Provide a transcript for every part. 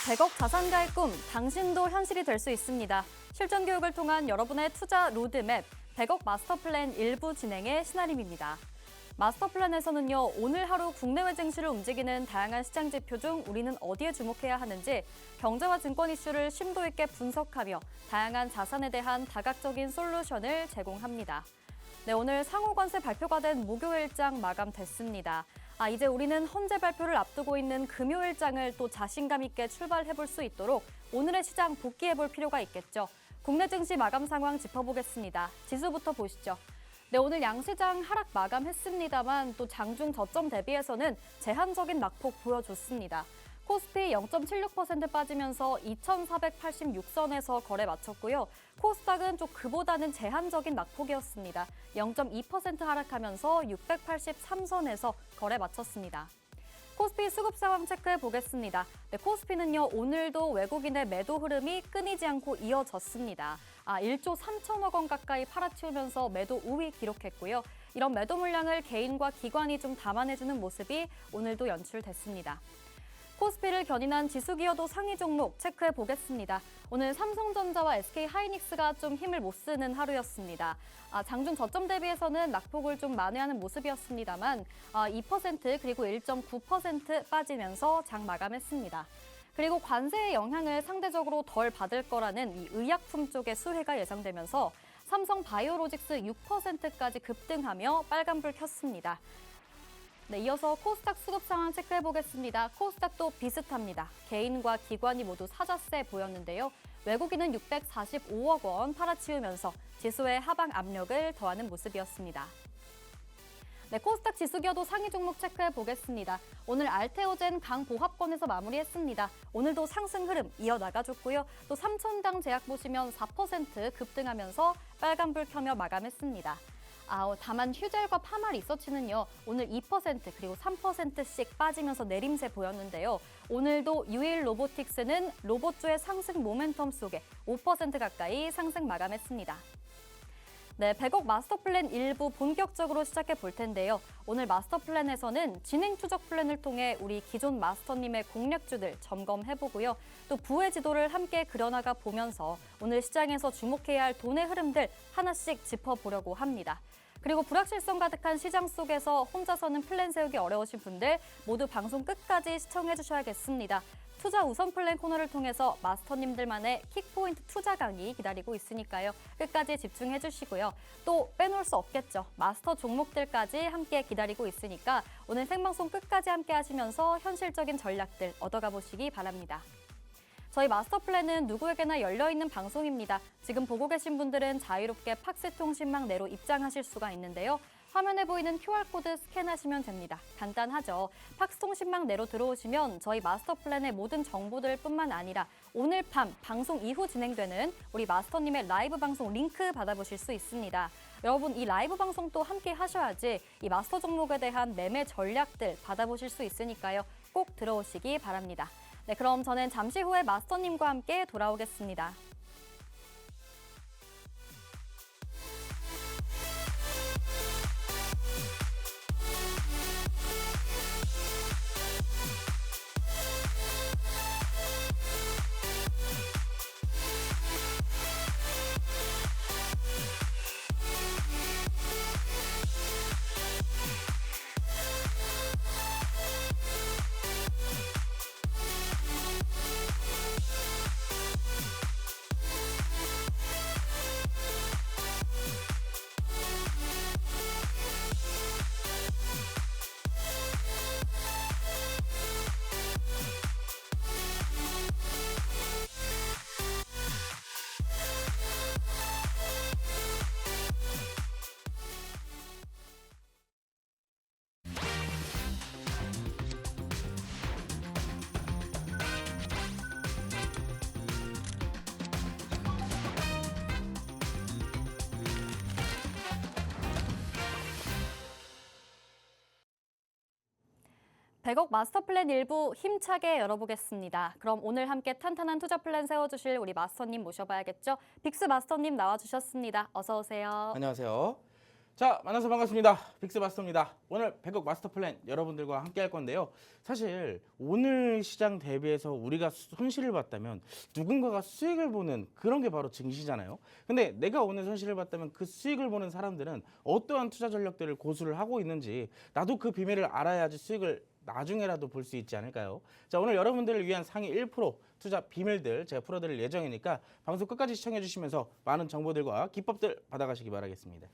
100억 자산가의 꿈, 당신도 현실이 될 수 있습니다. 실전 교육을 통한 여러분의 투자 로드맵, 100억 마스터 플랜 일부 진행의 신아림입니다. 마스터 플랜에서는요, 오늘 하루 국내외 증시를 움직이는 다양한 시장 지표 중 우리는 어디에 주목해야 하는지, 경제와 증권 이슈를 심도 있게 분석하며 다양한 자산에 대한 다각적인 솔루션을 제공합니다. 네, 오늘 상호관세 발표가 된 목요일장 마감됐습니다. 이제 우리는 헌재 발표를 앞두고 있는 금요일장을 또 자신감 있게 출발해볼 수 있도록 오늘의 시장 복귀해볼 필요가 있겠죠. 국내 증시 마감 상황 짚어보겠습니다. 지수부터 보시죠. 네, 오늘 양시장 하락 마감했습니다만 또 장중 저점 대비해서는 제한적인 낙폭 보여줬습니다. 코스피 0.76% 빠지면서 2,486선에서 거래 마쳤고요. 코스닥은 좀 그보다는 제한적인 낙폭이었습니다. 0.2% 하락하면서 683선에서 거래 마쳤습니다. 코스피 수급 상황 체크해 보겠습니다. 네, 코스피는요, 오늘도 외국인의 매도 흐름이 끊이지 않고 이어졌습니다. 1조 3천억 원 가까이 팔아치우면서 매도 우위 기록했고요. 이런 매도 물량을 개인과 기관이 좀 담아내주는 모습이 오늘도 연출됐습니다. 코스피를 견인한 지수기여도 상위 종목 체크해 보겠습니다. 오늘 삼성전자와 SK하이닉스가 좀 힘을 못 쓰는 하루였습니다. 장중 저점 대비해서는 낙폭을 좀 만회하는 모습이었습니다만 2% 그리고 1.9% 빠지면서 장 마감했습니다. 그리고 관세의 영향을 상대적으로 덜 받을 거라는 이 의약품 쪽의 수혜가 예상되면서 삼성 바이오로직스 6%까지 급등하며 빨간불 켰습니다. 네, 이어서 코스닥 수급 상황 체크해 보겠습니다. 코스닥도 비슷합니다. 개인과 기관이 모두 사자세 보였는데요. 외국인은 645억 원 팔아치우면서 지수의 하방 압력을 더하는 모습이었습니다. 네, 코스닥 지수기여도 상위 종목 체크해 보겠습니다. 오늘 알테오젠 강보합권에서 마무리했습니다. 오늘도 상승 흐름 이어나가줬고요. 또 삼천당 제약 보시면 4% 급등하면서 빨간불 켜며 마감했습니다. 다만 휴젤과 파마 리서치는요, 오늘 2% 그리고 3%씩 빠지면서 내림세 보였는데요. 오늘도 유일 로보틱스는 로봇주의 상승 모멘텀 속에 5% 가까이 상승 마감했습니다. 네, 100억 마스터 플랜 일부 본격적으로 시작해 볼 텐데요. 오늘 마스터 플랜에서는 진행 추적 플랜을 통해 우리 기존 마스터님의 공략주들 점검해보고요. 또 부의 지도를 함께 그려나가 보면서 오늘 시장에서 주목해야 할 돈의 흐름들 하나씩 짚어보려고 합니다. 그리고 불확실성 가득한 시장 속에서 혼자서는 플랜 세우기 어려우신 분들 모두 방송 끝까지 시청해 주셔야겠습니다. 투자 우선 플랜 코너를 통해서 마스터님들만의 킥포인트 투자 강의 기다리고 있으니까요. 끝까지 집중해 주시고요. 또 빼놓을 수 없겠죠. 마스터 종목들까지 함께 기다리고 있으니까 오늘 생방송 끝까지 함께 하시면서 현실적인 전략들 얻어가 보시기 바랍니다. 저희 마스터 플랜은 누구에게나 열려있는 방송입니다. 지금 보고 계신 분들은 자유롭게 팍스 통신망 내로 입장하실 수가 있는데요. 화면에 보이는 QR코드 스캔하시면 됩니다. 간단하죠. 팍스 통신망 내로 들어오시면 저희 마스터 플랜의 모든 정보들 뿐만 아니라 오늘 밤 방송 이후 진행되는 우리 마스터님의 라이브 방송 링크 받아보실 수 있습니다. 여러분, 이 라이브 방송도 함께 하셔야지 이 마스터 종목에 대한 매매 전략들 받아보실 수 있으니까요. 꼭 들어오시기 바랍니다. 네, 그럼 저는 잠시 후에 마스터님과 함께 돌아오겠습니다. 백억 마스터 플랜 일부 힘차게 열어보겠습니다. 그럼 오늘 함께 탄탄한 투자 플랜 세워주실 우리 마스터님 모셔봐야겠죠? 빅스 마스터님 나와주셨습니다. 어서 오세요. 안녕하세요. 자, 만나서 반갑습니다. 빅스마스터입니다. 오늘 100억 마스터 플랜 여러분들과 함께 할 건데요. 사실 오늘 시장 대비해서 우리가 손실을 봤다면 누군가가 수익을 보는 그런 게 바로 증시잖아요. 근데 내가 오늘 손실을 봤다면 그 수익을 보는 사람들은 어떠한 투자 전략들을 고수를 하고 있는지 나도 그 비밀을 알아야지 수익을 나중에라도 볼 수 있지 않을까요? 자, 오늘 여러분들을 위한 상위 1% 투자 비밀들 제가 풀어드릴 예정이니까 방송 끝까지 시청해 주시면서 많은 정보들과 기법들 받아가시기 바라겠습니다.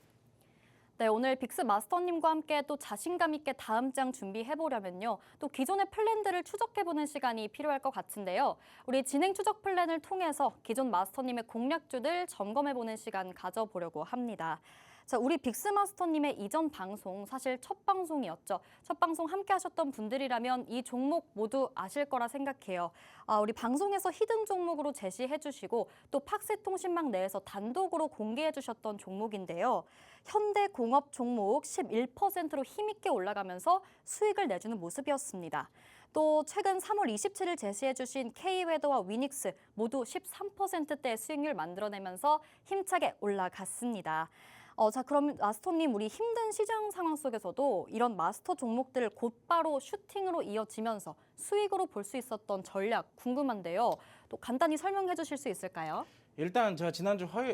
네, 오늘 빅스 마스터님과 함께 또 자신감 있게 다음 장 준비해보려면요. 또 기존의 플랜들을 추적해보는 시간이 필요할 것 같은데요. 우리 진행 추적 플랜을 통해서 기존 마스터님의 공략주들 점검해보는 시간 가져보려고 합니다. 자, 우리 빅스 마스터님의 이전 방송 사실 첫 방송이었죠. 첫 방송 함께 하셨던 분들이라면 이 종목 모두 아실 거라 생각해요. 우리 방송에서 히든 종목으로 제시해 주시고 또 팍스통신망 내에서 단독으로 공개해 주셨던 종목인데요. 현대공업 종목 11%로 힘있게 올라가면서 수익을 내주는 모습이었습니다. 또 최근 3월 27일 제시해 주신 K웨더와 위닉스 모두 13%대 수익률 만들어내면서 힘차게 올라갔습니다. 자, 그럼 마스터님, 우리 힘든 시장 상황 속에서도 이런 마스터 종목들을 곧바로 슈팅으로 이어지면서 수익으로 볼 수 있었던 전략 궁금한데요. 또 간단히 설명해 주실 수 있을까요? 일단 제가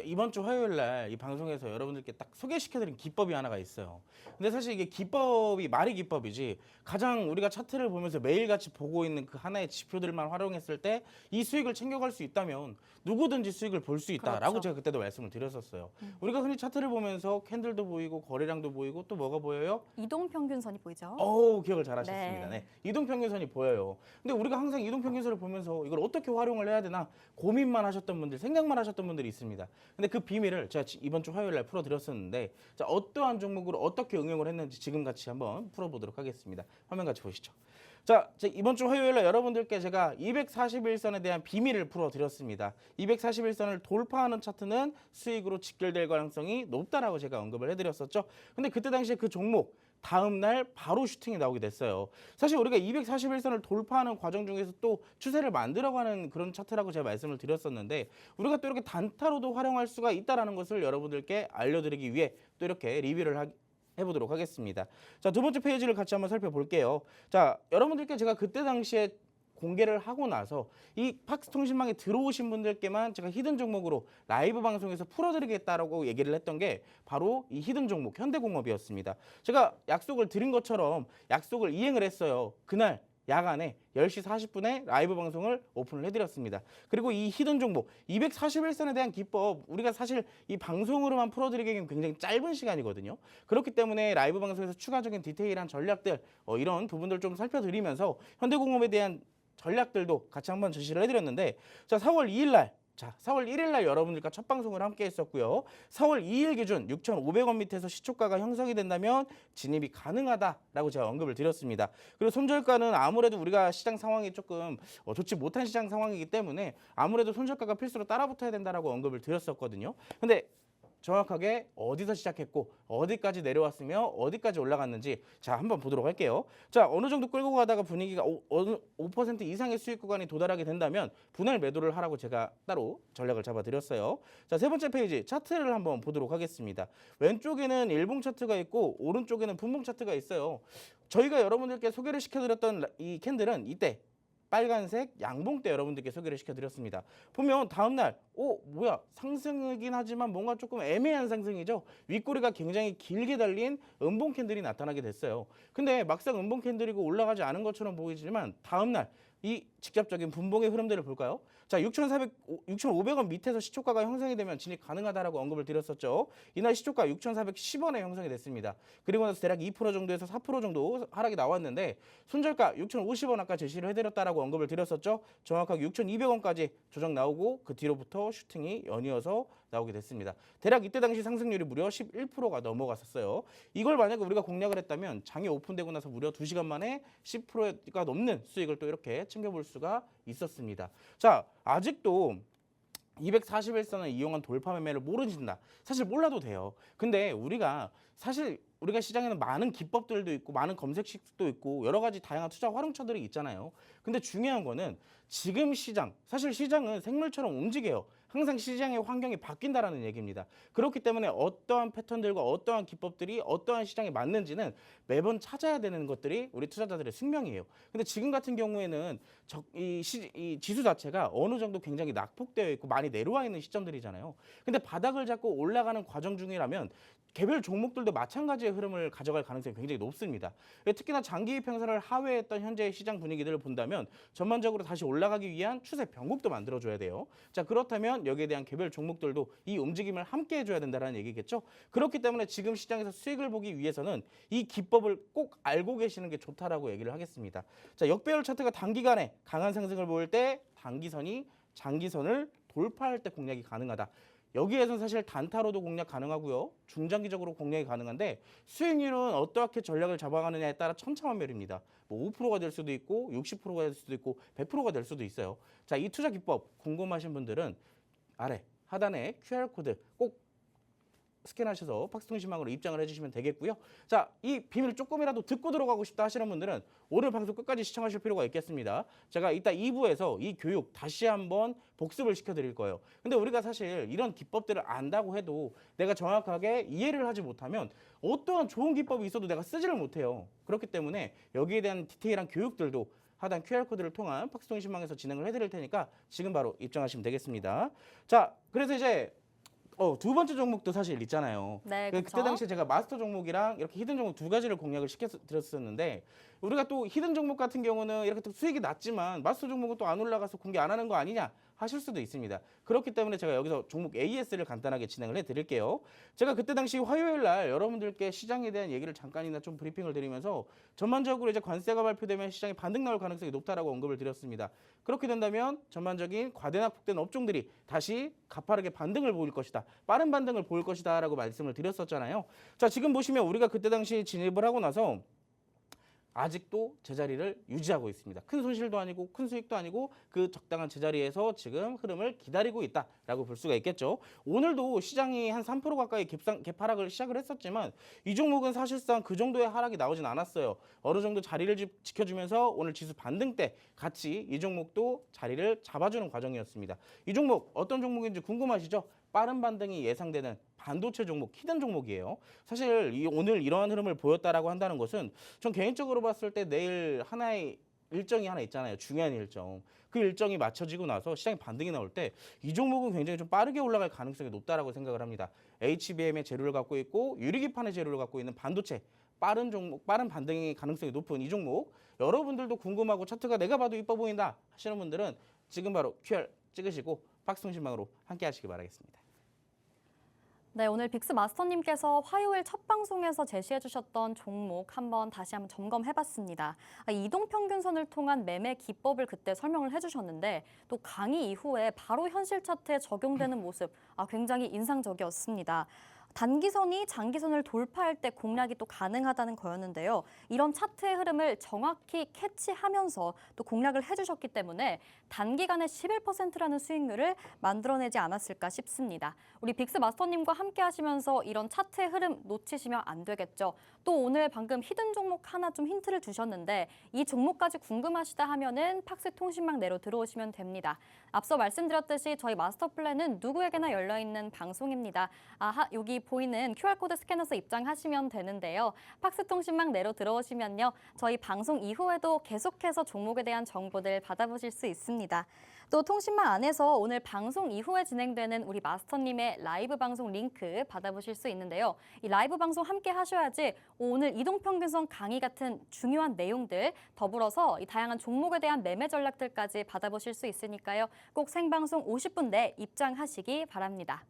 이번 주 화요일 날 이 방송에서 여러분들께 딱 소개시켜드린 기법이 하나가 있어요. 근데 사실 이게 기법이 말이 기법이지 가장 우리가 차트를 보면서 매일같이 보고 있는 그 하나의 지표들만 활용했을 때 이 수익을 챙겨갈 수 있다면 누구든지 수익을 볼 수 있다라고 그렇죠. 제가 그때도 말씀을 드렸었어요. 우리가 흔히 차트를 보면서 캔들도 보이고 거래량도 보이고 또 뭐가 보여요? 이동평균선이 보이죠? 기억을 잘 하셨습니다. 네. 네. 이동평균선이 보여요. 근데 우리가 항상 이동평균선을 보면서 이걸 어떻게 활용을 해야 되나 고민만 하셨던 분들, 생각만 하셨던 분들이 있습니다. 근데 그 비밀을 제가 이번 주 화요일 날 풀어드렸었는데 자, 어떠한 종목으로 어떻게 응용을 했는지 지금 같이 한번 풀어보도록 하겠습니다. 화면 같이 보시죠. 자, 이번 주 화요일 날 여러분들께 제가 241선에 대한 비밀을 풀어드렸습니다. 241선을 돌파하는 차트는 수익으로 직결될 가능성이 높다라고 제가 언급을 해드렸었죠. 근데 그때 당시에 그 종목 다음 날 바로 슈팅이 나오게 됐어요. 사실 우리가 241선을 돌파하는 과정 중에서 또 추세를 만들어가는 그런 차트라고 제가 말씀을 드렸었는데 우리가 또 이렇게 단타로도 활용할 수가 있다는 것을 여러분들께 알려드리기 위해 또 이렇게 리뷰를 해보도록 하겠습니다. 자, 두 번째 페이지를 같이 한번 살펴볼게요. 자, 여러분들께 제가 그때 당시에 공개를 하고 나서 이 팍스통신망에 들어오신 분들께만 제가 히든 종목으로 라이브 방송에서 풀어드리겠다라고 얘기를 했던 게 바로 이 히든 종목 현대공업이었습니다. 제가 약속을 드린 것처럼 약속을 이행을 했어요. 그날 야간에 10시 40분에 라이브 방송을 오픈을 해드렸습니다. 그리고 이 히든 종목 241선에 대한 기법 우리가 사실 이 방송으로만 풀어드리기에는 굉장히 짧은 시간이거든요. 그렇기 때문에 라이브 방송에서 추가적인 디테일한 전략들 이런 부분들 좀 살펴드리면서 현대공업에 대한 전략들도 같이 한번 제시를 해드렸는데 자, 4월 2일 날 4월 1일 날 여러분들과 첫 방송을 함께 했었고요. 4월 2일 기준 6,500원 밑에서 시초가가 형성이 된다면 진입이 가능하다라고 제가 언급을 드렸습니다. 그리고 손절가는 아무래도 우리가 시장 상황이 조금 좋지 못한 시장 상황이기 때문에 아무래도 손절가가 필수로 따라붙어야 된다라고 언급을 드렸었거든요. 근데 정확하게 어디서 시작했고 어디까지 내려왔으며 어디까지 올라갔는지 자, 한번 보도록 할게요. 자, 어느 정도 끌고 가다가 분위기가 5% 이상의 수익 구간이 도달하게 된다면 분할 매도를 하라고 제가 따로 전략을 잡아드렸어요. 자, 세 번째 페이지 차트를 한번 보도록 하겠습니다. 왼쪽에는 일봉 차트가 있고 오른쪽에는 분봉 차트가 있어요. 저희가 여러분들께 소개를 시켜드렸던 이 캔들은 이때 빨간색 양봉 때 여러분들께 소개를 시켜드렸습니다. 보면 다음날 뭐야 상승이긴 하지만 뭔가 조금 애매한 상승이죠. 윗꼬리가 굉장히 길게 달린 음봉 캔들이 나타나게 됐어요. 근데 막상 음봉 캔들이고 올라가지 않은 것처럼 보이지만 다음날 이 직접적인 분봉의 흐름들을 볼까요? 자, 6,500원 밑에서 시초가가 형성이 되면 진입 가능하다라고 언급을 드렸었죠. 이날 시초가 6,410원에 형성이 됐습니다. 그리고 나서 대략 2% 정도에서 4% 정도 하락이 나왔는데 손절가 6,050원 아까 제시를 해드렸다라고 언급을 드렸었죠. 정확하게 6,200원까지 조정 나오고 그 뒤로부터 슈팅이 연이어서 나오게 됐습니다. 대략 이때 당시 상승률이 무려 11%가 넘어갔었어요. 이걸 만약에 우리가 공략을 했다면 장이 오픈되고 나서 무려 2시간 만에 10%가 넘는 수익을 또 이렇게 챙겨볼 수가 있었습니다. 자, 아직도 241선을 이용한 돌파 매매를 모르신다. 사실 몰라도 돼요. 근데 우리가 시장에는 많은 기법들도 있고 많은 검색식도 있고 여러 가지 다양한 투자 활용처들이 있잖아요. 근데 중요한 거는 지금 사실 시장은 생물처럼 움직여요. 항상 시장의 환경이 바뀐다라는 얘기입니다. 그렇기 때문에 어떠한 패턴들과 어떠한 기법들이 어떠한 시장에 맞는지는 매번 찾아야 되는 것들이 우리 투자자들의 숙명이에요. 근데 지금 같은 경우에는 이 지수 자체가 어느 정도 굉장히 낙폭되어 있고 많이 내려와 있는 시점들이잖아요. 근데 바닥을 잡고 올라가는 과정 중이라면 개별 종목들도 마찬가지의 흐름을 가져갈 가능성이 굉장히 높습니다. 특히나 장기 이평선을 하회했던 현재의 시장 분위기들을 본다면 전반적으로 다시 올라가기 위한 추세 변곡도 만들어줘야 돼요. 자, 그렇다면 여기에 대한 개별 종목들도 이 움직임을 함께 해줘야 된다는 얘기겠죠. 그렇기 때문에 지금 시장에서 수익을 보기 위해서는 이 기법을 꼭 알고 계시는 게 좋다라고 얘기를 하겠습니다. 자, 역배열 차트가 단기간에 강한 상승을 보일 때 단기선이 장기선을 돌파할 때 공략이 가능하다. 여기에서는 사실 단타로도 공략 가능하고요. 중장기적으로 공략이 가능한데 수익률은 어떻게 전략을 잡아가느냐에 따라 천차만별입니다. 뭐 5%가 될 수도 있고 60%가 될 수도 있고 100%가 될 수도 있어요. 자, 이 투자 기법 궁금하신 분들은 아래 하단에 QR코드 꼭 스캔하셔서 팍스통신망으로 입장을 해주시면 되겠고요. 자, 이 비밀 조금이라도 듣고 들어가고 싶다 하시는 분들은 오늘 방송 끝까지 시청하실 필요가 있겠습니다. 제가 이따 2부에서 이 교육 다시 한번 복습을 시켜드릴 거예요. 근데 우리가 사실 이런 기법들을 안다고 해도 내가 정확하게 이해를 하지 못하면 어떠한 좋은 기법이 있어도 내가 쓰지를 못해요. 그렇기 때문에 여기에 대한 디테일한 교육들도 하단 QR코드를 통한 팍스통신망에서 진행을 해드릴 테니까 지금 바로 입장하시면 되겠습니다. 자, 그래서 이제 두 번째 종목도 사실 있잖아요. 네, 그때 그렇죠. 당시에 제가 마스터 종목이랑 이렇게 히든 종목 두 가지를 공략을 시켜드렸었는데 우리가 또 히든 종목 같은 경우는 이렇게 또 수익이 낮지만 마스터 종목은 또 안 올라가서 공개 안 하는 거 아니냐 하실 수도 있습니다. 그렇기 때문에 제가 여기서 종목 AS를 간단하게 진행을 해드릴게요. 제가 그때 당시 화요일 날 여러분들께 시장에 대한 얘기를 잠깐이나 좀 브리핑을 드리면서 전반적으로 이제 관세가 발표되면 시장에 반등 나올 가능성이 높다라고 언급을 드렸습니다. 그렇게 된다면 전반적인 과대낙폭된 업종들이 다시 가파르게 반등을 보일 것이다. 빠른 반등을 보일 것이다라고 말씀을 드렸었잖아요. 자, 지금 보시면 우리가 그때 당시 진입을 하고 나서 아직도 제자리를 유지하고 있습니다. 큰 손실도 아니고 큰 수익도 아니고 그 적당한 제자리에서 지금 흐름을 기다리고 있다라고 볼 수가 있겠죠. 오늘도 시장이 한 3% 가까이 갭하락을 시작을 했었지만 이 종목은 사실상 그 정도의 하락이 나오진 않았어요. 어느 정도 자리를 지켜주면서 오늘 지수 반등 때 같이 이 종목도 자리를 잡아주는 과정이었습니다. 이 종목 어떤 종목인지 궁금하시죠? 빠른 반등이 예상되는 반도체 종목, 히든 종목이에요. 사실 오늘 이러한 흐름을 보였다라고 한다는 것은 전 개인적으로 봤을 때 내일 하나의 일정이 하나 있잖아요. 중요한 일정. 그 일정이 맞춰지고 나서 시장에 반등이 나올 때 이 종목은 굉장히 좀 빠르게 올라갈 가능성이 높다라고 생각을 합니다. HBM의 재료를 갖고 있고 유리기판의 재료를 갖고 있는 반도체. 빠른 종목, 빠른 반등의 가능성이 높은 이 종목. 여러분들도 궁금하고 차트가 내가 봐도 이뻐 보인다 하시는 분들은 지금 바로 QR 찍으시고 팍스통신망으로 함께 하시기 바라겠습니다. 네, 오늘 빅스 마스터님께서 화요일 첫 방송에서 제시해 주셨던 종목 다시 한번 점검해봤습니다. 이동평균선을 통한 매매 기법을 그때 설명을 해주셨는데 또 강의 이후에 바로 현실 차트에 적용되는 모습 굉장히 인상적이었습니다. 단기선이 장기선을 돌파할 때 공략이 또 가능하다는 거였는데요. 이런 차트의 흐름을 정확히 캐치하면서 또 공략을 해주셨기 때문에 단기간에 11%라는 수익률을 만들어내지 않았을까 싶습니다. 우리 빅스 마스터님과 함께 하시면서 이런 차트의 흐름 놓치시면 안 되겠죠. 또 오늘 방금 히든 종목 하나 좀 힌트를 주셨는데 이 종목까지 궁금하시다 하면은 팍스 통신망 내로 들어오시면 됩니다. 앞서 말씀드렸듯이 저희 마스터 플랜은 누구에게나 열려있는 방송입니다. 여기 보이는 QR코드 스캐너서 입장하시면 되는데요. 팍스 통신망 내로 들어오시면요. 저희 방송 이후에도 계속해서 종목에 대한 정보들 받아보실 수 있습니다. 또 통신망 안에서 오늘 방송 이후에 진행되는 우리 마스터님의 라이브 방송 링크 받아보실 수 있는데요. 이 라이브 방송 함께 하셔야지 오늘 이동평균선 강의 같은 중요한 내용들 더불어서 이 다양한 종목에 대한 매매 전략들까지 받아보실 수 있으니까요. 꼭 생방송 50분 내 입장하시기 바랍니다.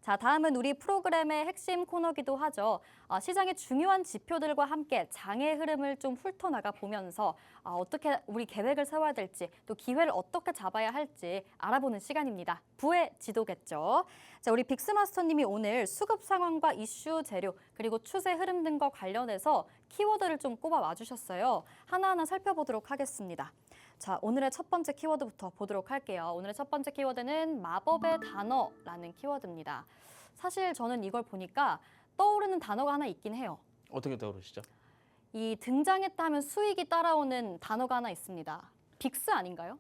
자, 다음은 우리 프로그램의 핵심 코너기도 하죠. 시장의 중요한 지표들과 함께 장의 흐름을 좀 훑어나가 보면서 어떻게 우리 계획을 세워야 될지 또 기회를 어떻게 잡아야 할지 알아보는 시간입니다. 부의 지도겠죠. 자, 우리 빅스마스터님이 오늘 수급 상황과 이슈 재료 그리고 추세 흐름 등과 관련해서 키워드를 좀 꼽아 와주셨어요. 하나하나 살펴보도록 하겠습니다. 자, 오늘의 첫 번째 키워드부터 보도록 할게요. 오늘의 첫 번째 키워드는 마법의 단어라는 키워드입니다. 사실 저는 이걸 보니까 떠오르는 단어가 하나 있긴 해요. 어떻게 떠오르시죠? 이 등장했다 하면 수익이 따라오는 단어가 하나 있습니다. 빅스 아닌가요?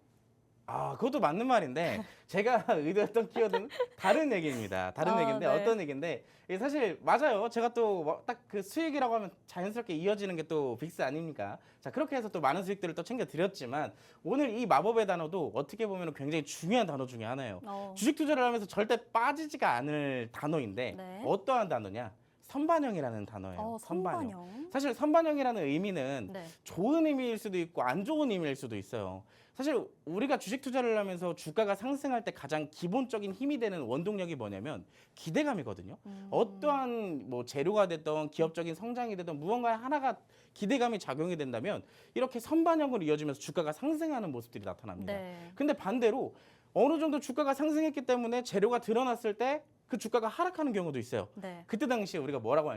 그것도 맞는 말인데 제가 의도했던 키워드는 다른 얘기입니다. 다른 얘기인데 네. 어떤 얘기인데 이게 사실 맞아요. 제가 또 딱 그 수익이라고 하면 자연스럽게 이어지는 게 또 빅스 아닙니까? 자 그렇게 해서 또 많은 수익들을 또 챙겨 드렸지만 오늘 이 마법의 단어도 어떻게 보면 굉장히 중요한 단어 중에 하나예요. 주식 투자를 하면서 절대 빠지지가 않을 단어인데 네. 어떠한 단어냐? 선반영이라는 단어예요. 선반영. 사실 선반영이라는 의미는 네. 좋은 의미일 수도 있고 안 좋은 의미일 수도 있어요. 사실 우리가 주식 투자를 하면서 주가가 상승할 때 가장 기본적인 힘이 되는 원동력이 뭐냐면 기대감이거든요. 어떠한 뭐 재료가 됐던 기업적인 성장이 되던 무언가 하나가 기대감이 작용이 된다면 이렇게 선반영으로 이어지면서 주가가 상승하는 모습들이 나타납니다. 네. 근데 반대로 어느 정도 주가가 상승했기 때문에 재료가 드러났을 때 그 주가가 하락하는 경우도 있어요. 네. 그때 당시에 우리가 뭐라고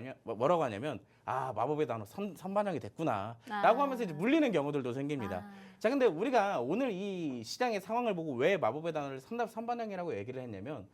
하냐면 마법의 단어 선반영이 됐구나 라고 하면서 이제 물리는 경우들도 생깁니다. 자 근데 우리가 오늘 이 시장의 상황을 보고 왜 마법의 단어를 선반영이라고 얘기를 했냐면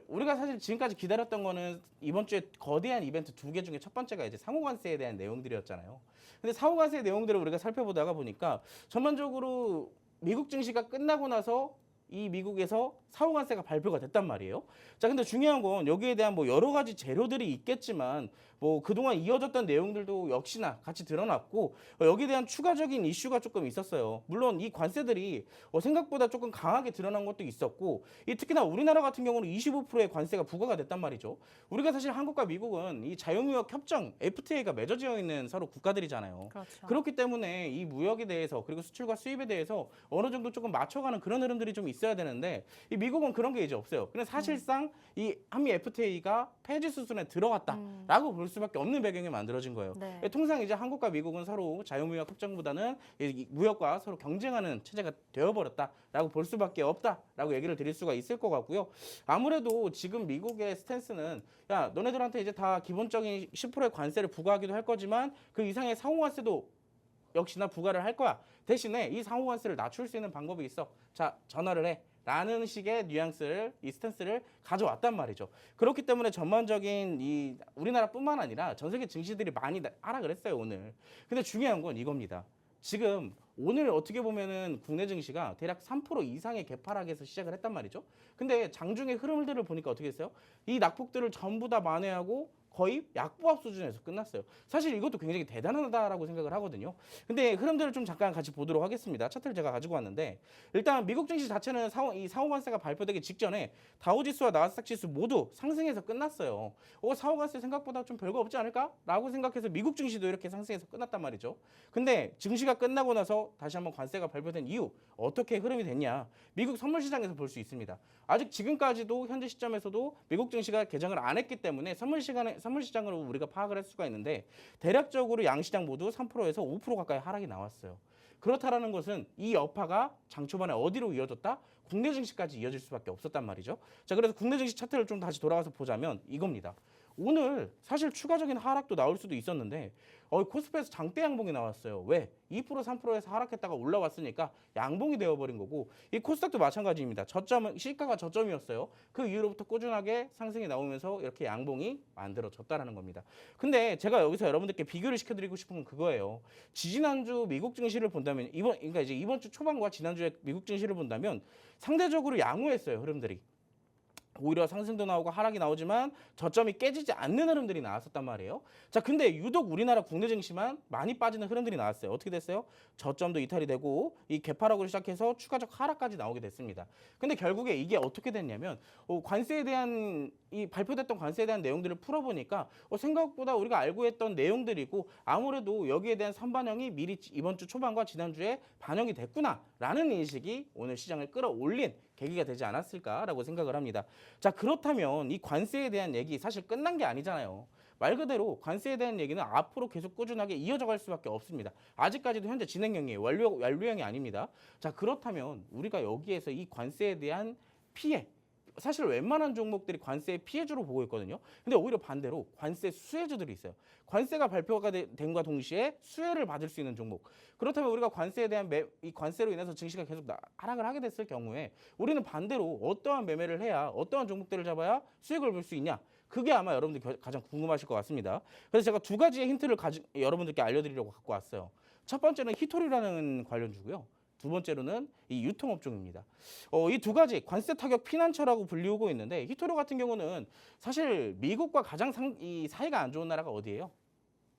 우리가 지금까지 기다렸던 거는 이번 주에 거대한 이벤트 2개 중에 첫 번째가 이제 상호관세에 대한 내용들이었잖아요. 근데 상호관세 내용들을 우리가 살펴보다가 보니까 전반적으로 미국 증시가 끝나고 나서 이 미국에서 상호관세가 발표가 됐단 말이에요. 자, 근데 중요한 건 여기에 대한 뭐 여러 가지 재료들이 있겠지만 뭐 그동안 이어졌던 내용들도 역시나 같이 드러났고 여기에 대한 추가적인 이슈가 조금 있었어요. 물론 이 관세들이 생각보다 조금 강하게 드러난 것도 있었고 특히나 우리나라 같은 경우는 25%의 관세가 부과가 됐단 말이죠. 우리가 사실 한국과 미국은 이 자유무역 협정 FTA가 맺어져 있는 서로 국가들이잖아요. 그렇죠. 그렇기 때문에 이 무역에 대해서 그리고 수출과 수입에 대해서 어느 정도 조금 맞춰가는 그런 흐름들이 좀 있어야 되는데 이 미국은 그런 게 이제 없어요. 근데 사실상 이 한미 FTA가 폐지 수순에 들어갔다라고 볼 수밖에 없는 배경이 만들어진 거예요. 네. 통상 이제 한국과 미국은 서로 자유무역 협정보다는 이 무역과 서로 경쟁하는 체제가 되어버렸다라고 볼 수밖에 없다라고 얘기를 드릴 수가 있을 것 같고요. 아무래도 지금 미국의 스탠스는 야 너네들한테 이제 다 기본적인 10%의 관세를 부과하기도 할 거지만 그 이상의 상호관세도 역시나 부과를 할 거야. 대신에 이 상호관세를 낮출 수 있는 방법이 있어. 자 전화를 해. 라는 식의 뉘앙스를 이 스탠스를 가져왔단 말이죠. 그렇기 때문에 전반적인 이 우리나라뿐만 아니라 전 세계 증시들이 많이 하락을 했어요 오늘. 근데 중요한 건 이겁니다. 지금 오늘 어떻게 보면은 국내 증시가 대략 3% 이상의 개파락에서 시작을 했단 말이죠. 근데 장중의 흐름들을 보니까 어떻게 했어요? 이 낙폭들을 전부 다 만회하고 거의 약보합 수준에서 끝났어요. 사실 이것도 굉장히 대단하다라고 생각을 하거든요. 근데 흐름들을 좀 잠깐 같이 보도록 하겠습니다. 차트를 제가 가지고 왔는데 일단 미국 증시 자체는 이 상호관세가 발표되기 직전에 다우지수와 나스닥 지수 모두 상승해서 끝났어요. 상호관세 생각보다 좀 별거 없지 않을까라고 생각해서 미국 증시도 이렇게 상승해서 끝났단 말이죠. 근데 증시가 끝나고 나서 다시 한번 관세가 발표된 이후 어떻게 흐름이 됐냐? 미국 선물 시장에서 볼 수 있습니다. 아직 지금까지도 현재 시점에서도 미국 증시가 개장을 안 했기 때문에 선물 시장으로 우리가 파악을 할 수가 있는데 대략적으로 양시장 모두 3%에서 5% 가까이 하락이 나왔어요. 그렇다라는 것은 이 여파가 장 초반에 어디로 이어졌다? 국내 증시까지 이어질 수밖에 없었단 말이죠. 자, 그래서 국내 증시 차트를 좀 다시 돌아가서 보자면 이겁니다. 오늘 사실 추가적인 하락도 나올 수도 있었는데 코스피에서 장대 양봉이 나왔어요. 왜? 2% 3%에서 하락했다가 올라왔으니까 양봉이 되어버린 거고 이 코스닥도 마찬가지입니다. 시가가 저점이었어요. 그 이후로부터 꾸준하게 상승이 나오면서 이렇게 양봉이 만들어졌다는 겁니다. 근데 제가 여기서 여러분들께 비교를 시켜드리고 싶은 건 그거예요. 지난주 미국 증시를 본다면 그러니까 이제 이번 주 초반과 지난주에 미국 증시를 본다면 상대적으로 양호했어요. 흐름들이. 오히려 상승도 나오고 하락이 나오지만 저점이 깨지지 않는 흐름들이 나왔었단 말이에요. 자, 근데 유독 우리나라 국내 증시만 많이 빠지는 흐름들이 나왔어요. 어떻게 됐어요? 저점도 이탈이 되고 이 개파락으로 시작해서 추가적 하락까지 나오게 됐습니다. 근데 결국에 이게 어떻게 됐냐면 관세에 대한 이 발표됐던 관세에 대한 내용들을 풀어보니까 생각보다 우리가 알고 있던 내용들이고 아무래도 여기에 대한 선반영이 미리 이번 주 초반과 지난주에 반영이 됐구나라는 인식이 오늘 시장을 끌어올린 계기가 되지 않았을까라고 생각을 합니다. 자, 그렇다면 이 관세에 대한 얘기 사실 끝난 게 아니잖아요. 말 그대로 관세에 대한 얘기는 앞으로 계속 꾸준하게 이어져 갈 수밖에 없습니다. 아직까지도 현재 진행형이에요. 완료형이 아닙니다. 자, 그렇다면 우리가 여기에서 이 관세에 대한 피해, 사실 웬만한 종목들이 관세의 피해주로 보고 있거든요. 근데 오히려 반대로 관세 수혜주들이 있어요. 관세가 발표가 된과 동시에 수혜를 받을 수 있는 종목. 그렇다면 우리가 관세에 대한 이 관세로 인해서 증시가 계속 하락을 하게 됐을 경우에 우리는 반대로 어떠한 매매를 해야 어떠한 종목들을 잡아야 수익을 볼 수 있냐. 그게 아마 여러분들 가장 궁금하실 것 같습니다. 그래서 제가 두 가지의 힌트를 여러분들께 알려드리려고 갖고 왔어요. 첫 번째는 히토리라는 관련주고요. 두 번째로는 이 유통업종입니다. 이 두 가지 관세 타격 피난처라고 불리우고 있는데 히토류 같은 경우는 사실 미국과 가장 이 사이가 안 좋은 나라가 어디예요?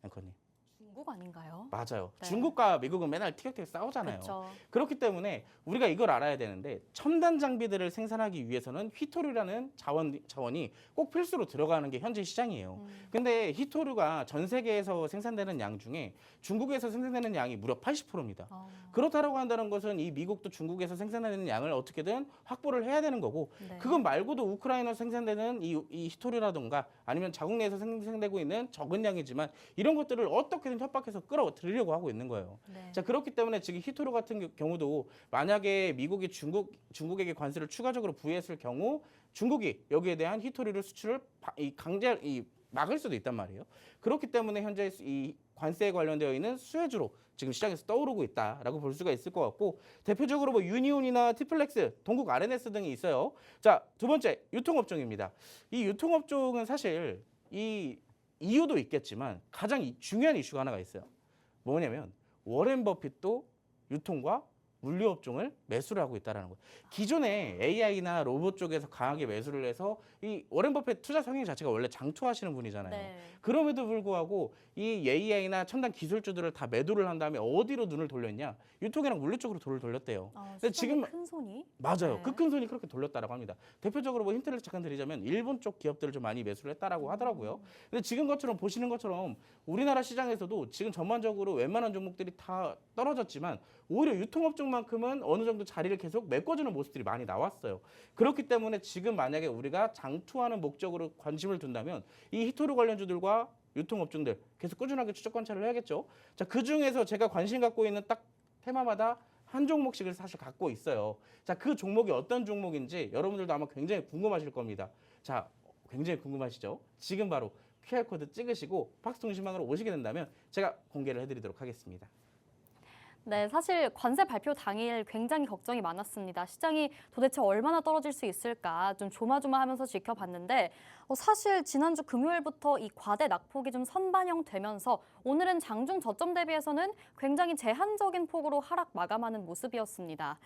앵커님. 중국 아닌가요? 맞아요. 네. 중국과 미국은 맨날 티격태격 싸우잖아요. 그렇죠. 그렇기 때문에 우리가 이걸 알아야 되는데 첨단 장비들을 생산하기 위해서는 히토류라는 자원이 꼭 필수로 들어가는 게 현재 시장이에요. 근데 히토류가 전 세계에서 생산되는 양 중에 중국에서 생산되는 양이 무려 80%입니다. 그렇다라고 한다는 것은 이 미국도 중국에서 생산되는 양을 어떻게든 확보를 해야 되는 거고 네. 그것 말고도 우크라이나에서 생산되는 이 히토류라든가 아니면 자국 내에서 생산되고 있는 적은 양이지만 이런 것들을 어떻게든 협박해서 끌어들이려고 하고 있는 거예요. 네. 자, 그렇기 때문에 지금 히토류 같은 경우도 만약에 미국이 중국에게 관세를 추가적으로 부여했을 경우 중국이 여기에 대한 히토류를 수출을 막을 수도 있단 말이에요. 그렇기 때문에 현재 이 관세에 관련되어 있는 수혜주로 지금 시장에서 떠오르고 있다라고 볼 수가 있을 것 같고 대표적으로 뭐 유니온이나 티플렉스, 동국 RNS 등이 있어요. 자, 두 번째 유통업종입니다. 이 유통업종은 사실 이 이유도 있겠지만 가장 중요한 이슈가 하나가 있어요. 뭐냐면 워렌 버핏도 유통과 물류업종을 매수를 하고 있다는 거예요. 기존에 AI나 로봇 쪽에서 강하게 매수를 해서 이 워렌 버핏 투자 성향 자체가 원래 장투하시는 분이잖아요. 네. 그럼에도 불구하고 이 AI나 첨단 기술주들을 다 매도를 한 다음에 어디로 눈을 돌렸냐? 유통이랑 물류 쪽으로 눈을 돌렸대요. 근데 지금 큰 손이 맞아요. 네. 그 큰 손이 그렇게 돌렸다라고 합니다. 대표적으로 뭐 힌트를 잠깐 드리자면 일본 쪽 기업들을 좀 많이 매수를 했다라고 하더라고요. 근데 지금 것처럼 보시는 것처럼 우리나라 시장에서도 지금 전반적으로 웬만한 종목들이 다 떨어졌지만 오히려 유통업종만큼은 어느 정도 자리를 계속 메꿔주는 모습들이 많이 나왔어요. 그렇기 때문에 지금 만약에 우리가 장투하는 목적으로 관심을 둔다면 이 히토류 관련주들과 유통업종들 계속 꾸준하게 추적 관찰을 해야겠죠. 자, 그 중에서 제가 관심 갖고 있는 딱 테마마다 한 종목씩을 사실 갖고 있어요. 자, 그 종목이 어떤 종목인지 여러분들도 아마 굉장히 궁금하실 겁니다. 자, 굉장히 궁금하시죠? 지금 바로 QR코드 찍으시고 팍스통신망으로 오시게 된다면 제가 공개를 해드리도록 하겠습니다. 네, 사실 관세 발표 당일 굉장히 걱정이 많았습니다. 시장이 도대체 얼마나 떨어질 수 있을까 좀 조마조마하면서 지켜봤는데 사실 지난주 금요일부터 이 과대 낙폭이 좀 선반영되면서 오늘은 장중 저점 대비해서는 굉장히 제한적인 폭으로 하락 마감하는 모습이었습니다.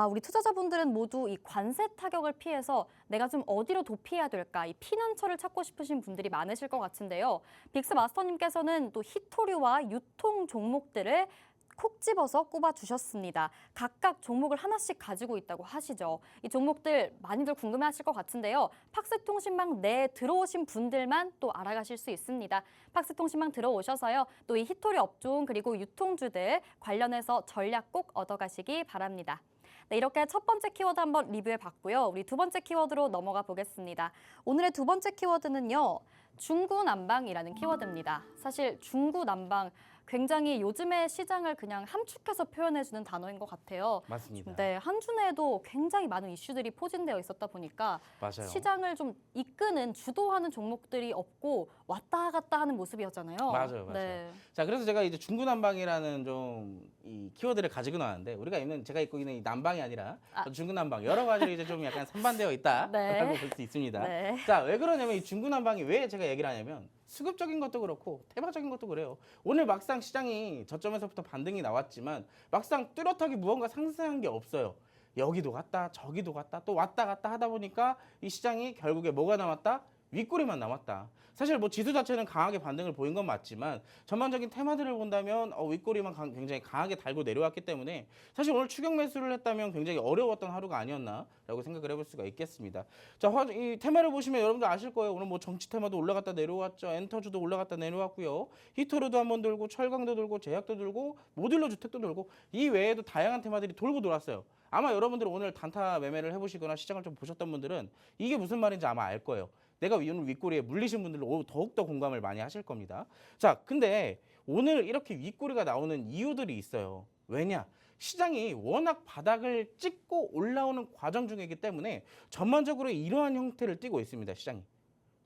우리 투자자분들은 모두 이 관세 타격을 피해서 내가 좀 어디로 도피해야 될까 이 피난처를 찾고 싶으신 분들이 많으실 것 같은데요. 빅스 마스터님께서는 또 히토류와 유통 종목들을 콕 집어서 꼽아주셨습니다. 각각 종목을 하나씩 가지고 있다고 하시죠. 이 종목들 많이들 궁금해하실 것 같은데요. 팍스통신망 내에 들어오신 분들만 또 알아가실 수 있습니다. 팍스통신망 들어오셔서요. 또 이 히토류 업종 그리고 유통주들 관련해서 전략 꼭 얻어가시기 바랍니다. 네, 이렇게 첫 번째 키워드 한번 리뷰해봤고요. 우리 두 번째 키워드로 넘어가 보겠습니다. 오늘의 두 번째 키워드는요. 중구난방이라는 키워드입니다. 사실 중구난방 굉장히 요즘의 시장을 그냥 함축해서 표현해주는 단어인 것 같아요. 맞습니다. 네, 한 주 내에도 굉장히 많은 이슈들이 포진되어 있었다 보니까 맞아요. 시장을 좀 이끄는 주도하는 종목들이 없고 왔다 갔다 하는 모습이었잖아요. 맞아요. 네. 자, 그래서 제가 이제 중구난방이라는 좀 이 키워드를 가지고 나왔는데 제가 입고 있는 이 난방이 아니라 중구난방 여러 가지로 이제 좀 약간 선반되어 있다라고 네. 볼 수 있습니다. 네. 자, 왜 그러냐면 이 중구난방이 왜 제가 얘기를 하냐면 수급적인 것도 그렇고 테마적인 것도 그래요. 오늘 막상 시장이 저점에서부터 반등이 나왔지만 막상 뚜렷하게 무언가 상승한 게 없어요. 여기도 갔다 저기도 갔다 또 왔다 갔다 하다 보니까 이 시장이 결국에 뭐가 남았다? 윗꼬리만 남았다. 사실 뭐 지수 자체는 강하게 반등을 보인 건 맞지만 전반적인 테마들을 본다면 윗꼬리만 굉장히 강하게 달고 내려왔기 때문에 사실 오늘 추격 매수를 했다면 굉장히 어려웠던 하루가 아니었나라고 생각을 해볼 수가 있겠습니다. 자, 이 테마를 보시면 여러분들 아실 거예요. 오늘 뭐 정치 테마도 올라갔다 내려왔죠. 엔터주도 올라갔다 내려왔고요. 히토류도 한번 돌고 철강도 돌고 제약도 돌고 모듈러 주택도 돌고 이 외에도 다양한 테마들이 돌고 돌았어요. 아마 여러분들 오늘 단타 매매를 해보시거나 시장을 좀 보셨던 분들은 이게 무슨 말인지 아마 알 거예요. 내가 오늘 윗꼬리에 물리신 분들은 더욱더 공감을 많이 하실 겁니다. 자, 근데 오늘 이렇게 윗꼬리가 나오는 이유들이 있어요. 왜냐? 시장이 워낙 바닥을 찍고 올라오는 과정 중이기 때문에 전반적으로 이러한 형태를 띠고 있습니다. 시장이.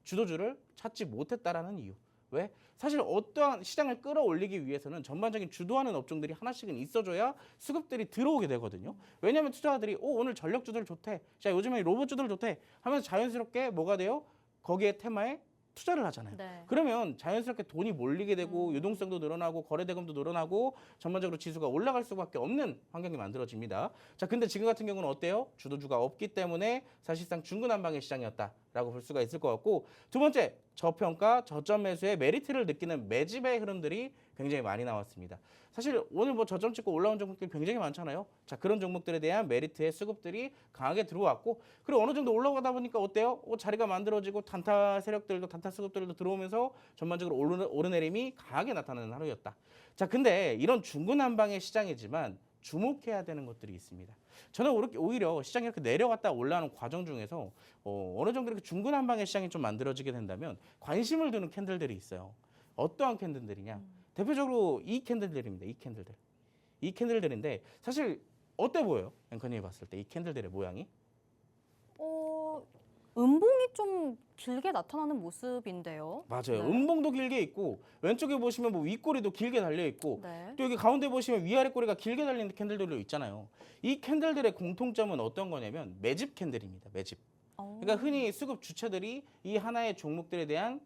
주도주를 찾지 못했다라는 이유. 왜? 사실 어떠한 시장을 끌어올리기 위해서는 전반적인 주도하는 업종들이 하나씩은 있어줘야 수급들이 들어오게 되거든요. 왜냐하면 투자자들이 오늘 전력주들 좋대. 자, 요즘에 로봇주들 좋대. 하면서 자연스럽게 뭐가 돼요? 거기에 테마에 투자를 하잖아요. 네. 그러면 자연스럽게 돈이 몰리게 되고 유동성도 늘어나고 거래대금도 늘어나고 전반적으로 지수가 올라갈 수밖에 없는 환경이 만들어집니다. 자, 근데 지금 같은 경우는 어때요? 주도주가 없기 때문에 사실상 중구난방의 시장이었다라고 볼 수가 있을 것 같고, 두 번째, 저평가, 저점 매수의 메리트를 느끼는 매집의 흐름들이 굉장히 많이 나왔습니다. 사실 오늘 뭐 저점 찍고 올라온 종목들이 굉장히 많잖아요. 자, 그런 종목들에 대한 메리트의 수급들이 강하게 들어왔고, 그리고 어느 정도 올라가다 보니까 어때요? 자리가 만들어지고 단타 세력들도 단타 수급들도 들어오면서 전반적으로 오르내림이 강하게 나타나는 하루였다. 자, 근데 이런 중구난방의 시장이지만 주목해야 되는 것들이 있습니다. 저는 오히려 시장이 이렇게 내려갔다 올라오는 과정 중에서 어느 정도 이렇게 중구난방의 시장이 좀 만들어지게 된다면 관심을 두는 캔들들이 있어요. 어떠한 캔들들이냐? 대표적으로 이 캔들들입니다. 이 캔들들인데 사실 어때 보여요? 앵커님이 봤을 때 이 캔들들의 모양이? 음봉이 좀 길게 나타나는 모습인데요. 맞아요. 네. 음봉도 길게 있고 왼쪽에 보시면 뭐 윗꼬리도 길게 달려 있고 네. 또 여기 가운데 보시면 위아래 꼬리가 길게 달리는 캔들들도 있잖아요. 이 캔들들의 공통점은 어떤 거냐면 매집 캔들입니다. 매집. 그러니까 흔히 수급 주체들이 이 하나의 종목들에 대한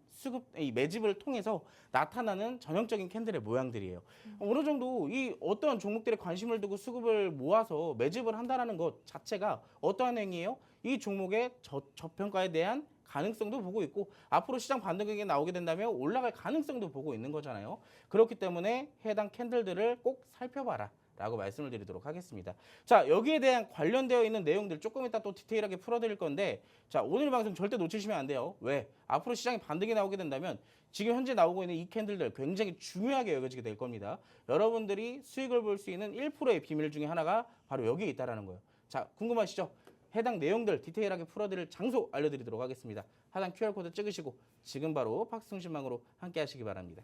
이 매집을 통해서 나타나는 전형적인 캔들의 모양들이에요. 어느 정도 이 어떠한 종목들에 관심을 두고 수급을 모아서 매집을 한다는 것 자체가 어떠한 행위예요? 이 종목의 저평가에 대한 가능성도 보고 있고 앞으로 시장 반등이 나오게 된다면 올라갈 가능성도 보고 있는 거잖아요. 그렇기 때문에 해당 캔들들을 꼭 살펴봐라 라고 말씀을 드리도록 하겠습니다. 자, 여기에 대한 관련되어 있는 내용들 조금 이따 또 디테일하게 풀어드릴 건데, 자, 오늘 방송 절대 놓치시면 안 돼요. 왜? 앞으로 시장이 반등이 나오게 된다면 지금 현재 나오고 있는 이 캔들들 굉장히 중요하게 여겨지게 될 겁니다. 여러분들이 수익을 볼 수 있는 1%의 비밀 중에 하나가 바로 여기에 있다는 거예요. 자, 궁금하시죠? 해당 내용들 디테일하게 풀어드릴 장소 알려드리도록 하겠습니다. 하단 QR코드 찍으시고 지금 바로 팍스통신망으로 함께 하시기 바랍니다.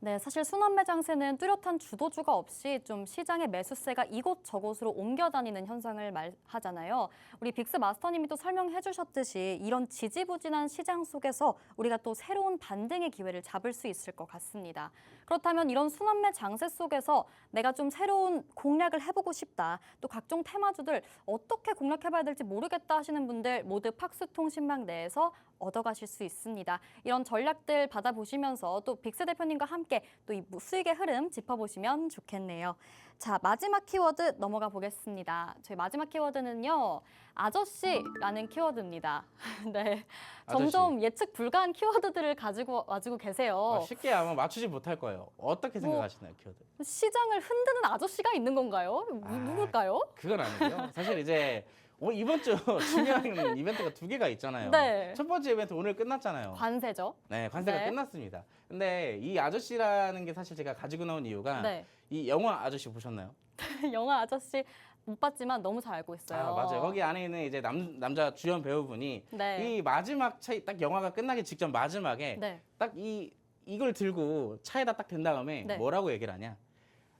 네, 사실 순환매 장세는 뚜렷한 주도주가 없이 좀 시장의 매수세가 이곳저곳으로 옮겨 다니는 현상을 말하잖아요. 우리 빅스 마스터님이 또 설명해 주셨듯이 이런 지지부진한 시장 속에서 우리가 또 새로운 반등의 기회를 잡을 수 있을 것 같습니다. 그렇다면 이런 순환매 장세 속에서 내가 좀 새로운 공략을 해보고 싶다. 또 각종 테마주들 어떻게 공략해봐야 될지 모르겠다 하시는 분들 모두 팍스통신망 내에서 얻어가실 수 있습니다. 이런 전략들 받아보시면서 또 빅스 대표님과 함께 또 이 수익의 흐름 짚어보시면 좋겠네요. 자, 마지막 키워드 넘어가 보겠습니다. 저희 마지막 키워드는요. 아저씨라는 키워드입니다. 네, 점점 예측 불가한 키워드들을 가지고 계세요. 쉽게 아마 맞추지 못할 거예요. 어떻게 생각하시나요, 키워드? 시장을 흔드는 아저씨가 있는 건가요? 누굴까요? 그건 아니고요. 사실 이제 이번 주 중요한 이벤트가 두 개가 있잖아요. 네. 첫 번째 이벤트 오늘 끝났잖아요. 관세죠. 네, 관세가 네. 끝났습니다. 근데 이 아저씨라는 게 사실 제가 가지고 나온 이유가 네. 이 영화 아저씨 보셨나요? 영화 아저씨 못 봤지만 너무 잘 알고 있어요. 아, 맞아요. 거기 안에 있는 이제 남자 주연 배우분이 네. 이 마지막 딱 영화가 끝나기 직전 마지막에 네. 딱 이걸 들고 차에다 딱 댄 다음에 네. 뭐라고 얘기를 하냐?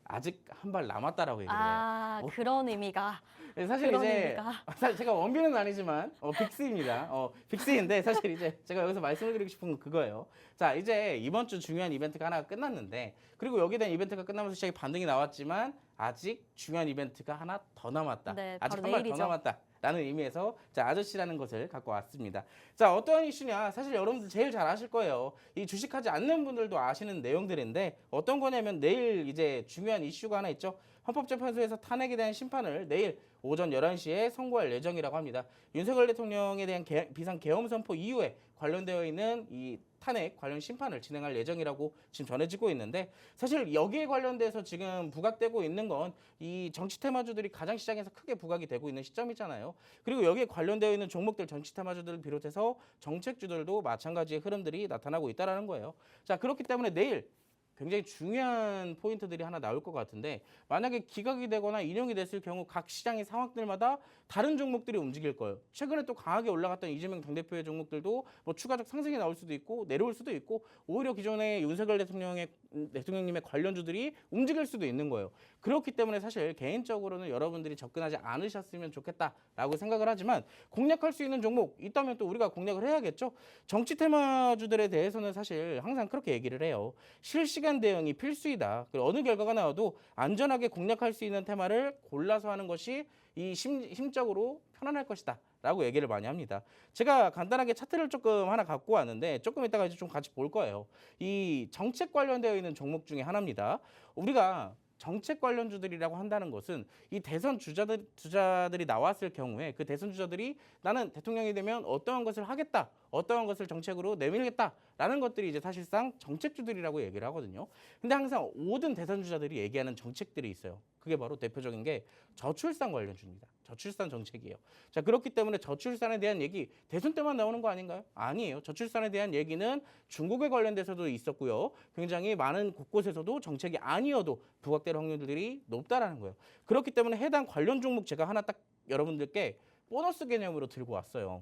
아직 한 발 남았다라고 얘기를 해요. 아, 그런 의미가. 사실 그런 이제 의미가. 사실 제가 원빈은 아니지만 빅스입니다. 빅스인데 사실 이제 제가 여기서 말씀을 드리고 싶은 건 그거예요. 자, 이제 이번 주 중요한 이벤트가 하나가 끝났는데 그리고 여기에 대한 이벤트가 끝나면서 시장이 반등이 나왔지만 아직 중요한 이벤트가 하나 더 남았다. 네, 아직 바로 한 발 더 내일이죠. 남았다. 라는 의미에서 자, 아저씨라는 것을 갖고 왔습니다. 자, 어떠한 이슈냐? 사실 여러분들 제일 잘 아실 거예요. 이 주식하지 않는 분들도 아시는 내용들인데 어떤 거냐면 내일 이제 중요한 이슈가 하나 있죠. 헌법재판소에서 탄핵에 대한 심판을 내일 오전 11시에 선고할 예정이라고 합니다. 윤석열 대통령에 대한 비상계엄 선포 이후에 관련되어 있는 이 탄핵 관련 심판을 진행할 예정이라고 지금 전해지고 있는데 사실 여기에 관련돼서 지금 부각되고 있는 건 이 정치 테마주들이 가장 시장에서 크게 부각이 되고 있는 시점이잖아요. 그리고 여기에 관련되어 있는 종목들 정치 테마주들을 비롯해서 정책주들도 마찬가지의 흐름들이 나타나고 있다는 거예요. 자, 그렇기 때문에 내일 굉장히 중요한 포인트들이 하나 나올 것 같은데 만약에 기각이 되거나 인용이 됐을 경우 각 시장의 상황들마다 다른 종목들이 움직일 거예요. 최근에 또 강하게 올라갔던 이재명 당대표의 종목들도 뭐 추가적 상승이 나올 수도 있고 내려올 수도 있고 오히려 기존의 윤석열 대통령님의 관련주들이 움직일 수도 있는 거예요. 그렇기 때문에 사실 개인적으로는 여러분들이 접근하지 않으셨으면 좋겠다라고 생각을 하지만 공략할 수 있는 종목 있다면 또 우리가 공략을 해야겠죠. 정치 테마주들에 대해서는 사실 항상 그렇게 얘기를 해요. 실시간 실시간 대응이 필수이다. 그리고 어느 결과가 나와도 안전하게 공략할 수 있는 테마를 골라서 하는 것이 이 심적으로 편안할 것이다. 라고 얘기를 많이 합니다. 제가 간단하게 차트를 조금 하나 갖고 왔는데 조금 이따가 이제 좀 같이 볼 거예요. 이 정책 관련되어 있는 종목 중에 하나입니다. 우리가 정책 관련주들이라고 한다는 것은 이 대선 주자들이 나왔을 경우에 그 대선 주자들이 나는 대통령이 되면 어떠한 것을 하겠다, 어떠한 것을 정책으로 내밀겠다라는 것들이 이제 사실상 정책주들이라고 얘기를 하거든요. 근데 항상 모든 대선 주자들이 얘기하는 정책들이 있어요. 그게 바로 대표적인 게 저출산 관련주입니다. 저출산 정책이에요. 자, 그렇기 때문에 저출산에 대한 얘기 대선 때만 나오는 거 아닌가요? 아니에요. 저출산에 대한 얘기는 중국에 관련돼서도 있었고요. 굉장히 많은 곳곳에서도 정책이 아니어도 부각될 확률들이 높다라는 거예요. 그렇기 때문에 해당 관련 종목 제가 하나 딱 여러분들께 보너스 개념으로 들고 왔어요.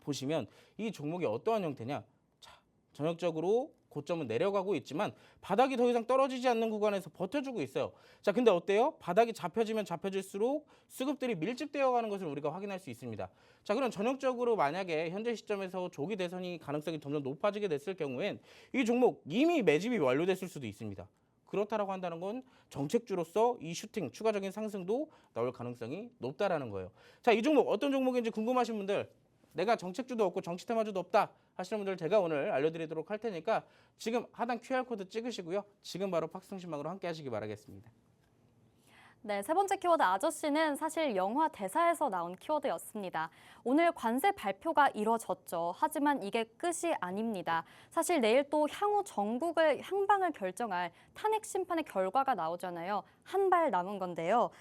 보시면 이 종목이 어떠한 형태냐? 자, 전형적으로 고점은 내려가고 있지만 바닥이 더 이상 떨어지지 않는 구간에서 버텨주고 있어요. 자, 근데 어때요? 바닥이 잡혀지면 잡혀질수록 수급들이 밀집되어 가는 것을 우리가 확인할 수 있습니다. 자, 그럼 전형적으로 만약에 현재 시점에서 조기 대선이 가능성이 점점 높아지게 됐을 경우엔 이 종목 이미 매집이 완료됐을 수도 있습니다. 그렇다라고 한다는 건 정책주로서 이 슈팅 추가적인 상승도 나올 가능성이 높다라는 거예요. 자, 이 종목 어떤 종목인지 궁금하신 분들, 내가 정책주도 없고 정치 테마주도 없다 하시는 분들 제가 오늘 알려드리도록 할 테니까 지금 하단 QR코드 찍으시고요. 지금 바로 팍스통신망으로 함께 하시기 바라겠습니다. 네, 세 번째 키워드 아저씨는 사실 영화 대사에서 나온 키워드였습니다. 오늘 관세 발표가 이뤄졌죠. 하지만 이게 끝이 아닙니다. 사실 내일 또 향후 전국을 향방을 결정할 탄핵 심판의 결과가 나오잖아요. 한 발 남은 건데요.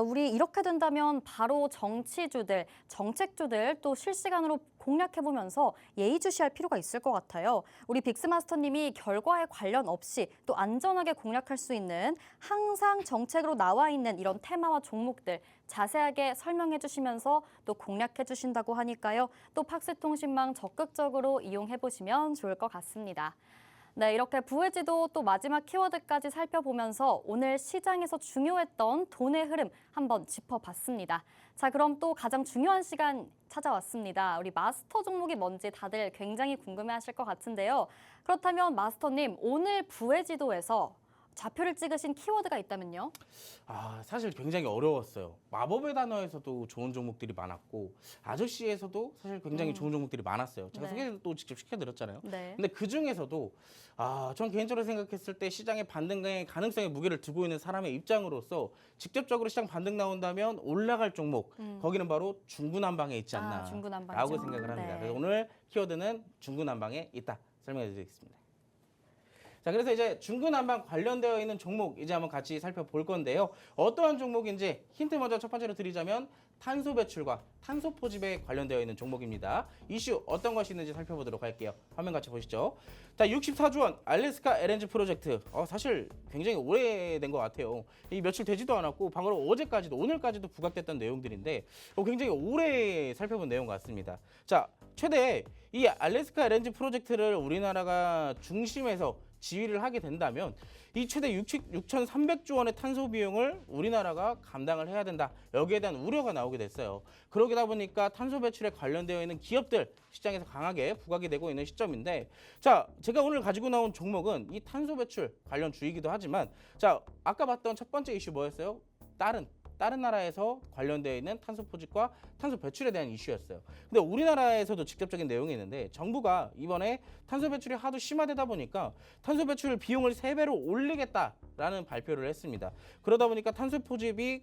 우리 이렇게 된다면 바로 정치주들, 정책주들 또 실시간으로 공략해보면서 예의주시할 필요가 있을 것 같아요. 우리 빅스마스터님이 결과에 관련 없이 또 안전하게 공략할 수 있는 항상 정책으로 나와 있는 이런 테마와 종목들 자세하게 설명해 주시면서 또 공략해 주신다고 하니까요. 또 팍스통신망 적극적으로 이용해 보시면 좋을 것 같습니다. 네, 이렇게 부회지도 또 마지막 키워드까지 살펴보면서 오늘 시장에서 중요했던 돈의 흐름 한번 짚어봤습니다. 자, 그럼 또 가장 중요한 시간 찾아왔습니다. 우리 마스터 종목이 뭔지 다들 굉장히 궁금해하실 것 같은데요. 그렇다면 마스터님, 오늘 부회지도에서 좌표를 찍으신 키워드가 있다면요? 사실 굉장히 어려웠어요. 마법의 단어에서도 좋은 종목들이 많았고 아저씨에서도 사실 굉장히 좋은 종목들이 많았어요. 제가 네. 소개를 또 직접 시켜드렸잖아요. 네. 근데 그 중에서도 전 개인적으로 생각했을 때 시장의 반등의 가능성에 무게를 두고 있는 사람의 입장으로서 직접적으로 시장 반등 나온다면 올라갈 종목 거기는 바로 중구난방에 있지 않나 중구난방이죠. 라고 생각을 합니다. 네. 그래서 오늘 키워드는 중구난방에 있다 설명해 드리겠습니다. 자, 그래서 이제 중구난방 관련되어 있는 종목 이제 한번 같이 살펴볼 건데요. 어떠한 종목인지 힌트 먼저 첫 번째로 드리자면 탄소 배출과 탄소 포집에 관련되어 있는 종목입니다. 이슈 어떤 것이 있는지 살펴보도록 할게요. 화면 같이 보시죠. 자, 64조 원 알래스카 LNG 프로젝트. 사실 굉장히 오래된 것 같아요. 이 며칠 되지도 않았고 방금 어제까지도 오늘까지도 부각됐던 내용들인데 굉장히 오래 살펴본 내용 같습니다. 자, 최대 이 알래스카 LNG 프로젝트를 우리나라가 중심에서 지휘를 하게 된다면 이 최대 6,300조 원의 탄소 비용을 우리나라가 감당을 해야 된다. 여기에 대한 우려가 나오게 됐어요. 그러다 보니까 탄소 배출에 관련되어 있는 기업들 시장에서 강하게 부각이 되고 있는 시점인데, 자, 제가 오늘 가지고 나온 종목은 이 탄소 배출 관련 주이기도 하지만, 자, 아까 봤던 첫 번째 이슈 뭐였어요? 다른 나라에서 관련되어 있는 탄소 포집과 탄소 배출에 대한 이슈였어요. 근데 우리나라에서도 직접적인 내용이 있는데 정부가 이번에 탄소 배출이 하도 심화되다 보니까 탄소 배출 비용을 3배로 올리겠다라는 발표를 했습니다. 그러다 보니까 탄소 포집이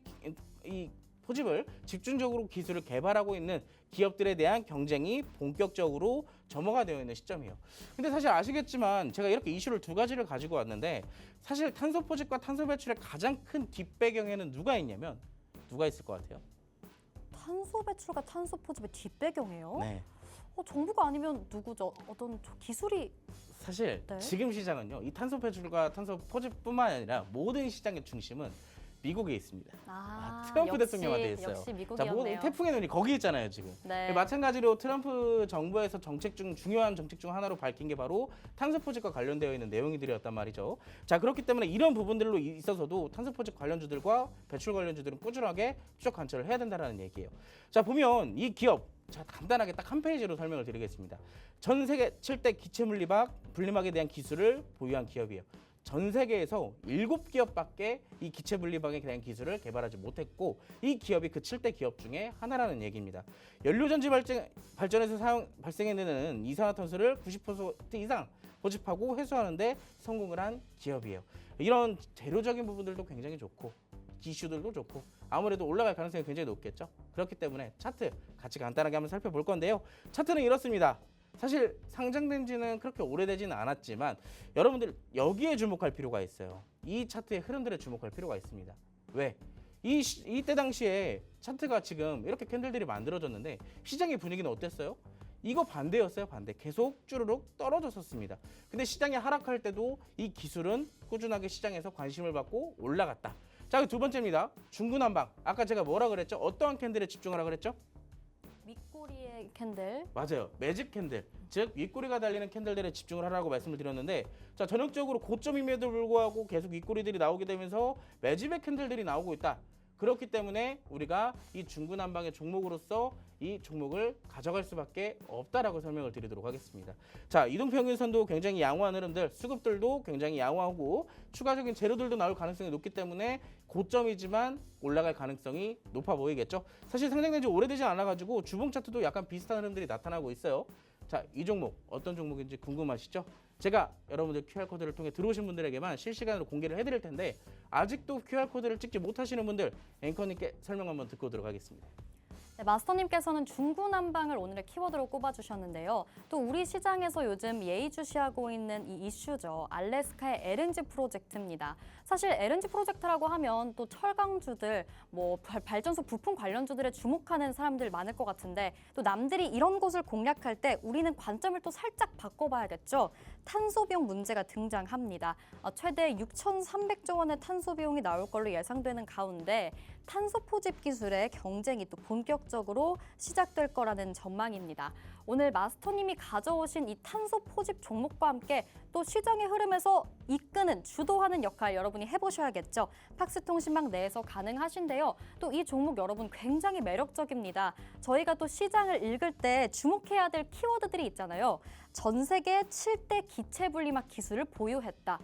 이 포집을 집중적으로 기술을 개발하고 있는 기업들에 대한 경쟁이 본격적으로 점화가 되어 있는 시점이에요. 근데 사실 아시겠지만 제가 이렇게 이슈를 두 가지를 가지고 왔는데 사실 탄소 포집과 탄소 배출의 가장 큰 뒷배경에는 누가 있냐면 누가 있을 것 같아요? 탄소 배출과 탄소 포집의 뒷배경이에요? 네. 정부가 아니면 누구죠? 어떤 기술이 사실 네. 지금 시장은요. 이 탄소 배출과 탄소 포집뿐만 아니라 모든 시장의 중심은 미국에 있습니다. 트럼프 대통령한테 있어요. 역시 자, 미국이었네요. 태풍의 눈이 거기 있잖아요, 지금. 네. 마찬가지로 트럼프 정부에서 중요한 정책 중 하나로 밝힌 게 바로 탄소 포집과 관련되어 있는 내용들이었단 말이죠. 자, 그렇기 때문에 이런 부분들로 있어서도 탄소 포집 관련주들과 배출 관련주들은 꾸준하게 추적 관찰을 해야 된다는 얘기예요. 자, 보면 이 기업 자, 간단하게 딱 한 페이지로 설명을 드리겠습니다. 전 세계 7대 기체 분리막에 대한 기술을 보유한 기업이에요. 전 세계에서 7기업밖에 이 기체 분리방에 대한 기술을 개발하지 못했고 이 기업이 그 7대 기업 중에 하나라는 얘기입니다. 연료전지 발전에서 발생해내는 이산화탄소를 90% 이상 포집하고 회수하는데 성공을 한 기업이에요. 이런 재료적인 부분들도 굉장히 좋고 기슈들도 좋고 아무래도 올라갈 가능성이 굉장히 높겠죠. 그렇기 때문에 차트 같이 간단하게 한번 살펴볼 건데요. 차트는 이렇습니다. 사실 상장된 지는 그렇게 오래되지는 않았지만 여러분들 여기에 주목할 필요가 있어요. 이 차트의 흐름들에 주목할 필요가 있습니다. 왜? 이때 당시에 차트가 지금 이렇게 캔들들이 만들어졌는데 시장의 분위기는 어땠어요? 이거 반대였어요. 반대. 계속 쭈르륵 떨어졌었습니다. 근데 시장이 하락할 때도 이 기술은 꾸준하게 시장에서 관심을 받고 올라갔다. 자, 두 번째입니다. 중구난방. 아까 제가 뭐라 그랬죠? 어떠한 캔들에 집중하라 그랬죠? 윗꼬리의 캔들. 맞아요. 매집 캔들. 즉 윗꼬리가 달리는 캔들들에 집중을 하라고 말씀을 드렸는데 자, 전형적으로 고점임에도 불구하고 계속 윗꼬리들이 나오게 되면서 매집의 캔들들이 나오고 있다. 그렇기 때문에 우리가 이 중구난방의 종목으로서 이 종목을 가져갈 수밖에 없다라고 설명을 드리도록 하겠습니다. 자, 이동평균선도 굉장히 양호한 흐름들, 수급들도 굉장히 양호하고 추가적인 재료들도 나올 가능성이 높기 때문에 고점이지만 올라갈 가능성이 높아 보이겠죠. 사실 상장된 지 오래되지 않아가지고 주봉 차트도 약간 비슷한 흐름들이 나타나고 있어요. 자, 이 종목 어떤 종목인지 궁금하시죠? 제가 여러분들 QR코드를 통해 들어오신 분들에게만 실시간으로 공개를 해드릴 텐데 아직도 QR코드를 찍지 못하시는 분들 앵커님께 설명 한번 듣고 들어가겠습니다. 네, 마스터님께서는 중구난방을 오늘의 키워드로 꼽아주셨는데요. 또 우리 시장에서 요즘 예의주시하고 있는 이 이슈죠. 알래스카의 LNG 프로젝트입니다. 사실 LNG 프로젝트라고 하면 또 철강주들, 뭐 발전소 부품 관련주들에 주목하는 사람들 많을 것 같은데 또 남들이 이런 곳을 공략할 때 우리는 관점을 또 살짝 바꿔봐야겠죠. 탄소 비용 문제가 등장합니다. 최대 6,300조 원의 탄소 비용이 나올 걸로 예상되는 가운데 탄소 포집 기술의 경쟁이 또 본격적으로 시작될 거라는 전망입니다. 오늘 마스터님이 가져오신 이 탄소 포집 종목과 함께 또 시장의 흐름에서 이끄는, 주도하는 역할 여러분이 해보셔야겠죠. 팍스통신망 내에서 가능하신데요. 또 이 종목 여러분 굉장히 매력적입니다. 저희가 또 시장을 읽을 때 주목해야 될 키워드들이 있잖아요. 전 세계 7대 기체 분리막 기술을 보유했다.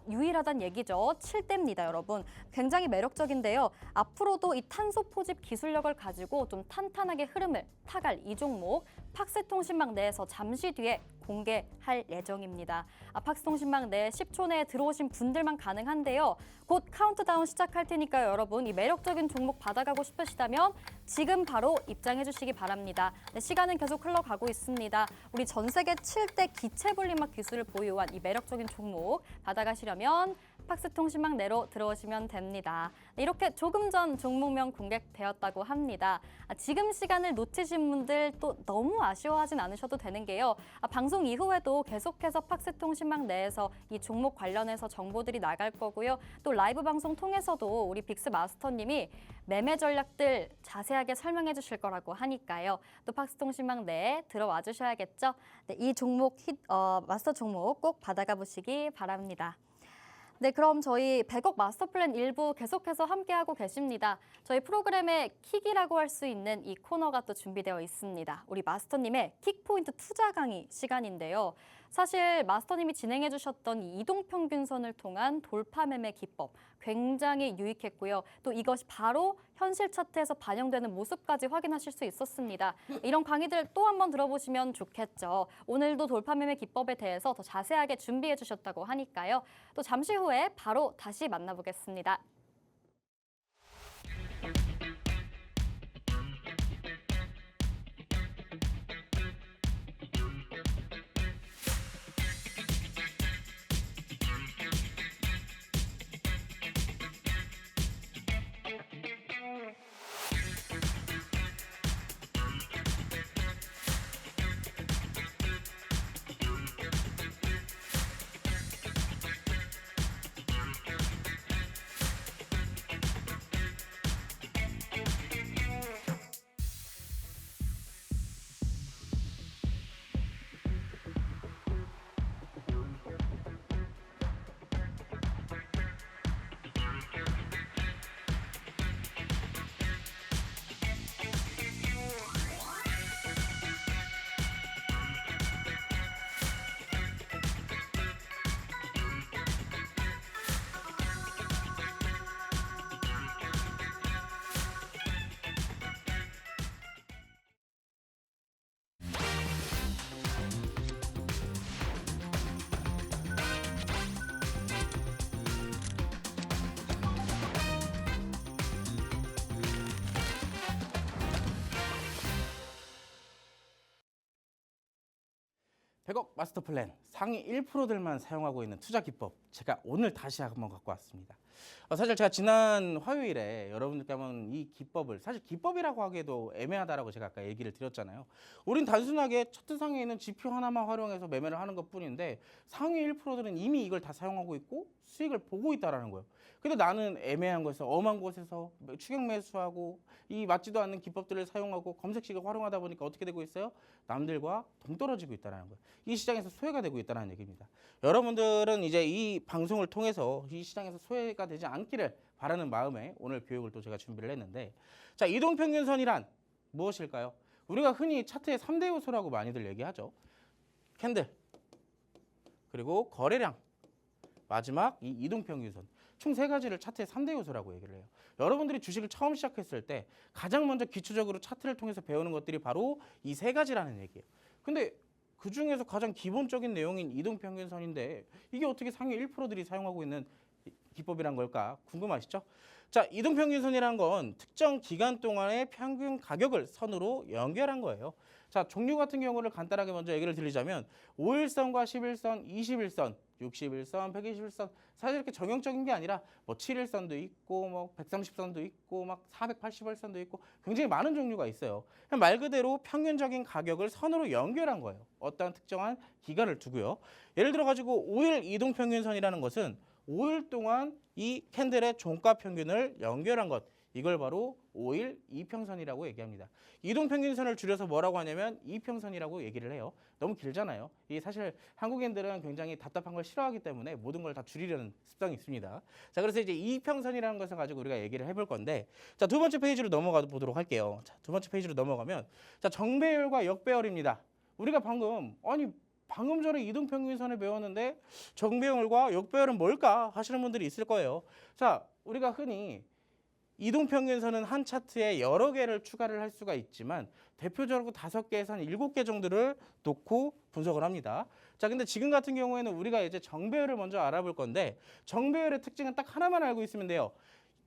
유일하단 얘기죠. 7대입니다, 여러분. 굉장히 매력적인데요. 앞으로도 이 탄소 포집 기술력을 가지고 좀 탄탄하게 흐름을 타갈 이 종목 팍스통신망 내에서 잠시 뒤에 공개할 예정입니다. 팍스통신망 내 10초 내에 들어오신 분들만 가능한데요. 곧 카운트다운 시작할 테니까요, 여러분. 이 매력적인 종목 받아가고 싶으시다면 지금 바로 입장해 주시기 바랍니다. 네, 시간은 계속 흘러가고 있습니다. 우리 전 세계 7대 기체 분리막 기술을 보유한 이 매력적인 종목 받아가시려면 팍스통신망 내로 들어오시면 됩니다. 이렇게 조금 전 종목명 공개되었다고 합니다. 지금 시간을 놓치신 분들 또 너무 아쉬워하진 않으셔도 되는 게요. 방송 이후에도 계속해서 팍스통신망 내에서 이 종목 관련해서 정보들이 나갈 거고요. 또 라이브 방송 통해서도 우리 빅스 마스터님이 매매 전략들 자세하게 설명해 주실 거라고 하니까요. 또 팍스통신망 내에 들어와 주셔야겠죠. 네, 이 종목 마스터 종목 꼭 받아가 보시기 바랍니다. 네, 그럼 저희 100억 마스터 플랜 일부 계속해서 함께하고 계십니다. 저희 프로그램에 킥이라고 할 수 있는 이 코너가 또 준비되어 있습니다. 우리 마스터님의 킥포인트 투자 강의 시간인데요. 사실 마스터님이 진행해 주셨던 이 이동평균선을 통한 돌파 매매 기법 굉장히 유익했고요. 또 이것이 바로 현실 차트에서 반영되는 모습까지 확인하실 수 있었습니다. 이런 강의들 또 한 번 들어보시면 좋겠죠. 오늘도 돌파 매매 기법에 대해서 더 자세하게 준비해 주셨다고 하니까요. 또 잠시 후에 바로 다시 만나보겠습니다. 100억 마스터 플랜 상위 1%들만 사용하고 있는 투자 기법 제가 오늘 다시 한번 갖고 왔습니다. 사실 제가 지난 화요일에 여러분들께 한번 이 기법을 사실 기법이라고 하기에도 애매하다라고 제가 아까 얘기를 드렸잖아요. 우린 단순하게 차트상에 있는 지표 하나만 활용해서 매매를 하는 것뿐인데 상위 1%들은 이미 이걸 다 사용하고 있고 수익을 보고 있다라는 거예요. 근데 나는 애매한 곳에서 엄한 곳에서 추격 매수하고 이 맞지도 않는 기법들을 사용하고 검색식을 활용하다 보니까 어떻게 되고 있어요? 남들과 동떨어지고 있다는 거예요. 이 시장에서 소외가 되고 있다는 얘기입니다. 여러분들은 이제 이 방송을 통해서 이 시장에서 소외가 되지 않기를 바라는 마음에 오늘 교육을 또 제가 준비를 했는데, 자, 이동평균선이란 무엇일까요? 우리가 흔히 차트의 3대 요소라고 많이들 얘기하죠. 캔들, 그리고 거래량, 마지막 이 이동평균선. 총 세 가지를 차트의 3대 요소라고 얘기를 해요. 여러분들이 주식을 처음 시작했을 때 가장 먼저 기초적으로 차트를 통해서 배우는 것들이 바로 이 세 가지라는 얘기예요. 근데 그 중에서 가장 기본적인 내용인 이동평균선인데 이게 어떻게 상위 1%들이 사용하고 있는 기법이란 걸까 궁금하시죠? 자, 이동평균선이란 건 특정 기간 동안의 평균 가격을 선으로 연결한 거예요. 자, 종류 같은 경우를 간단하게 먼저 얘기를 드리자면 5일선과 11선, 21선, 61선, 121선 사실 이렇게 정형적인 게 아니라 뭐 7일선도 있고 뭐 130선도 있고 막 480일선도 있고 굉장히 많은 종류가 있어요. 말 그대로 평균적인 가격을 선으로 연결한 거예요. 어떠한 특정한 기간을 두고요. 예를 들어 가지고 5일 이동평균선이라는 것은 5일 동안 이 캔들의 종가 평균을 연결한 것, 이걸 바로 5일 이평선이라고 얘기합니다. 이동평균선을 줄여서 뭐라고 하냐면 이평선이라고 얘기를 해요. 너무 길잖아요. 이 사실 한국인들은 굉장히 답답한 걸 싫어하기 때문에 모든 걸 다 줄이려는 습성이 있습니다. 자, 그래서 이제 이평선이라는 것을 가지고 우리가 얘기를 해볼 건데, 자, 두 번째 페이지로 넘어가 보도록 할게요. 자, 두 번째 페이지로 넘어가면, 자, 정배열과 역배열입니다. 우리가 방금 전에 이동평균선을 배웠는데 정배열과 역배열은 뭘까 하시는 분들이 있을 거예요. 자, 우리가 흔히 이동평균선은 한 차트에 여러 개를 추가를 할 수가 있지만 대표적으로 5개에서 한 7개 정도를 놓고 분석을 합니다. 자, 근데 지금 같은 경우에는 우리가 이제 정배열을 먼저 알아볼 건데 정배열의 특징은 딱 하나만 알고 있으면 돼요.